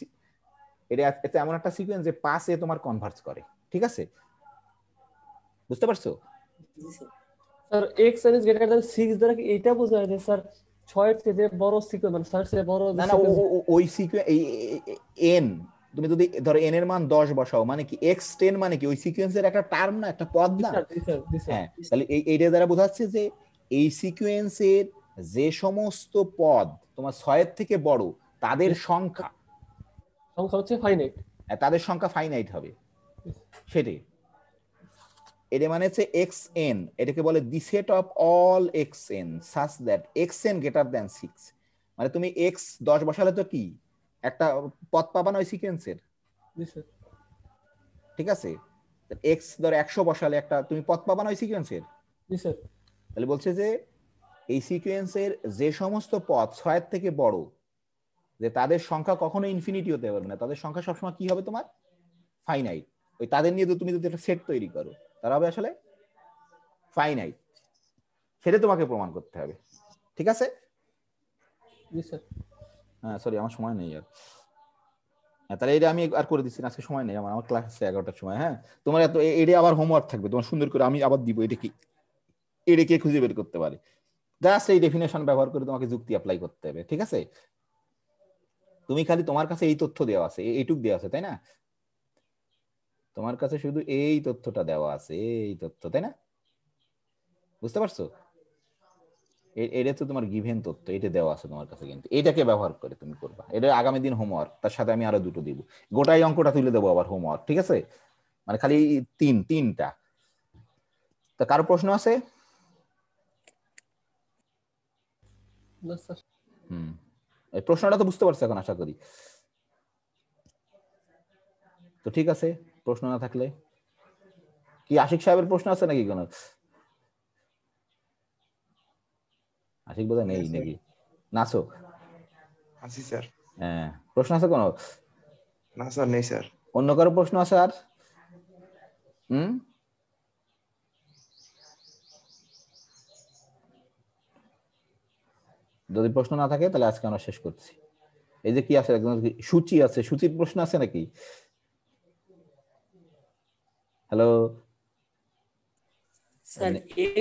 এটা এমন একটা সিকোয়েন্স যে পাসে তোমার কনভার্স করে, ঠিক আছে? বুঝতে পারছো? Sir x n is greater than 6 দ্বারা কি এটা বোঝায় যে স্যার 6 এর চেয়ে বড় সিকোয়েন্স, মানে 6 এর চেয়ে বড় না না, ওই সিকোয়েন্স এন, তুমি যদি ধরো এন এর মান 10 বসাও, মানে কি x10 মানে কি ওই সিকোয়েন্সের একটা টার্ম না, একটা পদ না? হ্যাঁ, তাহলে এইটা দ্বারা বোঝাচ্ছে যে এই সিকোয়েন্সের যে সমস্ত পদ তোমার 6 এর থেকে বড় তাদের সংখ্যা হচ্ছে ফাইনাইট, তাদের সংখ্যা ফাইনাইট হবে, সেটাই। এটা মানে হচ্ছে xn, এটাকে বলে the set of all xn such that xn greater than 6। মানে তুমি x 10 বসালে তো কি একটা পদ পাবা না ওই সিকোয়েন্সের, ঠিক আছে? x ধর 100 বসালে একটা তুমি পদ পাবা না ওই সিকোয়েন্সের। তাহলে বলছে যে এই সিকোয়েন্সের যে সমস্ত পদ 6 এর থেকে বড়, যে তাদের সংখ্যা কখনো ইনফিনিটি হতে পারবে না, তাদের সংখ্যা সবসময় কি হবে তোমার? ফাইনাইট। ওই তাদের নিয়ে তুমি যদি একটা সেট তৈরি করো তারা হবে আসলে ফাইনাইট, সেটা তোমাকে প্রমাণ করতে হবে, ঠিক আছে? হ্যাঁ সরি আমার সময় নেই আর। তাহলে এটা আমি আর করে দিচ্ছি না, আজকে সময় নেই আমার, আমার ক্লাস আছে 11টার সময়। হ্যাঁ তোমার এত এটা আবার হোমওয়ার্ক থাকবে তোমার, সুন্দর করে আমি আবার দিব এটা কি, এটা কে খুঁজে বের করতে পারে, জাস্ট এই ডেফিনেশন ব্যবহার করে তোমাকে যুক্তি অ্যাপ্লাই করতে হবে, ঠিক আছে? তুমি খালি তোমার কাছে এই তথ্য দেওয়া আছে, এইটুক দেওয়া আছে তাই না, তোমার কাছে শুধু এই তথ্যটা দেওয়া আছে, এই তথ্য, তাই না? বুঝতে পারছো? এটা তো তোমার গিভেন তথ্য, এটা দেওয়া আছে তোমার কাছে, কিন্তু এটাকে ব্যবহার করে তুমি করবা। এটা আগামী দিন হোমওয়ার্ক, তার সাথে আমি আরো দুটো দিব, গোটাই অঙ্কটা তুলে দেবো আবার হোমওয়ার্ক, ঠিক আছে? মানে খালি তিনটা। তা কারো প্রশ্ন আছে? এই প্রশ্নটা তো বুঝতে পারছো এখন আশা করি। তো ঠিক আছে, প্রশ্ন না থাকলে কি আশিক সাহেবের প্রশ্ন আছে নাকি কোনো? আশিক বোধহয় নেই নাকি? নাসো আছি স্যার। হ্যাঁ প্রশ্ন আছে কোনো? না স্যার নেই স্যার। অন্য কারো প্রশ্ন আছে আর? যদি প্রশ্ন না থাকে তাহলে আজকে আমরা শেষ করছি। এই যে কি আছে, একজন সূচি আছে, সূচির প্রশ্ন আছে নাকি? Hello sir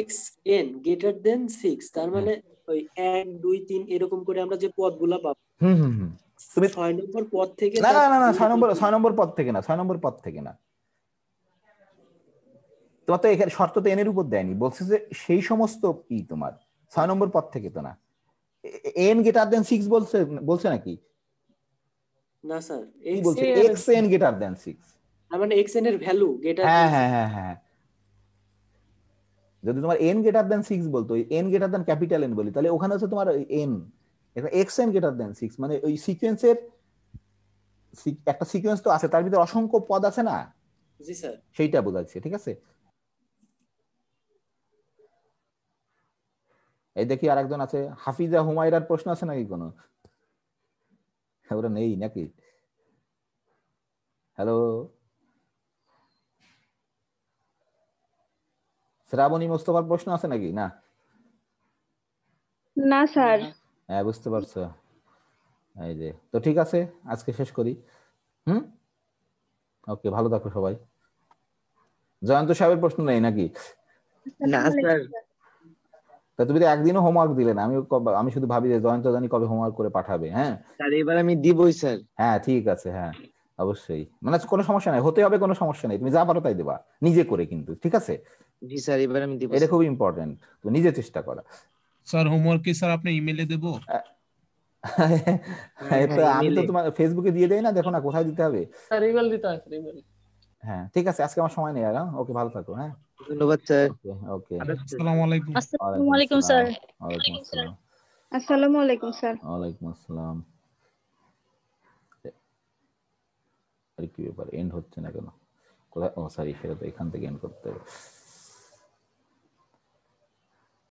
xn greater than 6, তার মানে ওই 1 2 3 এরকম করে আমরা যে পদগুলা পাবো, তুমি 6 নম্বর পদ থেকে না 6 নম্বর পদ থেকে না, 6 নম্বর পদ থেকে না। তোমার তো এখানে শর্ত তো এনের উপর দেয়নি, বলছে যে সেই সমস্ত ই তোমার 6 নম্বর পদ থেকে তো না, n গ্রেটার দেন 6 বলছে নাকি? না স্যার, কি বলছে? xn গ্রেটার দেন 6, তার মানে xn এর ভ্যালু গ্রেটার হ্যাঁ দেন। হ্যাঁ হ্যাঁ, যদি তোমার n গ্রেটার দেন 6 বলতো, n greater than capital n বলি, তাহলে ওখানে হচ্ছে তোমার n, এটা xn গ্রেটার দেন 6, মানে ওই সিকোয়েন্সের একটা সিকোয়েন্স তো আছে, তার ভিতরে অসংখ্য পদ আছে না, জি স্যার সেইটা বোঝাচ্ছে, ঠিক আছে? এই দেখি আরেকজন আছে, হাফিজা হুমায়রার প্রশ্ন আছে নাকি কোনো? ওরা নেই নাকি? হ্যালো শ্রাবণী মোস্তফার প্রশ্ন আছে নাকি? না না স্যার। হ্যাঁ বুঝতে পারছো। এই যে তো ঠিক আছে, আজকে শেষ করি। ওকে, ভালো থাকো সবাই। জয়ন্ত সাহেবের প্রশ্ন নেই নাকি? না স্যার। তা তুমি তো একদিনও হোমওয়ার্ক দিলে না, আমি শুধু ভাবি যে জয়ন্ত জানি কবে হোমওয়ার্ক করে পাঠাবে। হ্যাঁ স্যার এবার আমি দিবই স্যার। হ্যাঁ ঠিক আছে, হ্যাঁ অবশ্যই, মানে কোনো সমস্যা নাই, হতে হবে কোনো সমস্যা নেই, তুমি যা পারো তাই দেবা নিজে করে, কিন্তু ঠিক আছে? জি স্যার এবার আমি দিব। এটা খুব ইম্পর্টেন্ট, তো নিজে চেষ্টা করা। স্যার হোমওয়ার্ক কি স্যার আপনি ইমেলে দেব? তো আমি তো তোমার ফেসবুকে দিয়ে দেই না, দেখো না কোথায় দিতে হবে। স্যার ইমেল দিতে হয়, স্যার ইমেল। হ্যাঁ ঠিক আছে, আজকে আমার সময় নেই আর। ওকে ভালো থাকো। হ্যাঁ ধন্যবাদ স্যার। ওকে আসসালামু আলাইকুম। আসসালামু আলাইকুম স্যার। ওয়ালাইকুম আসসালাম। আসসালামু আলাইকুম স্যার। ওয়ালাইকুম আসসালাম। আরে কি ব্যাপার, এন্ড হচ্ছে না কেন? কোথায়? ও সরি, সেটা তো এখান থেকে এন্ড করতে হবে।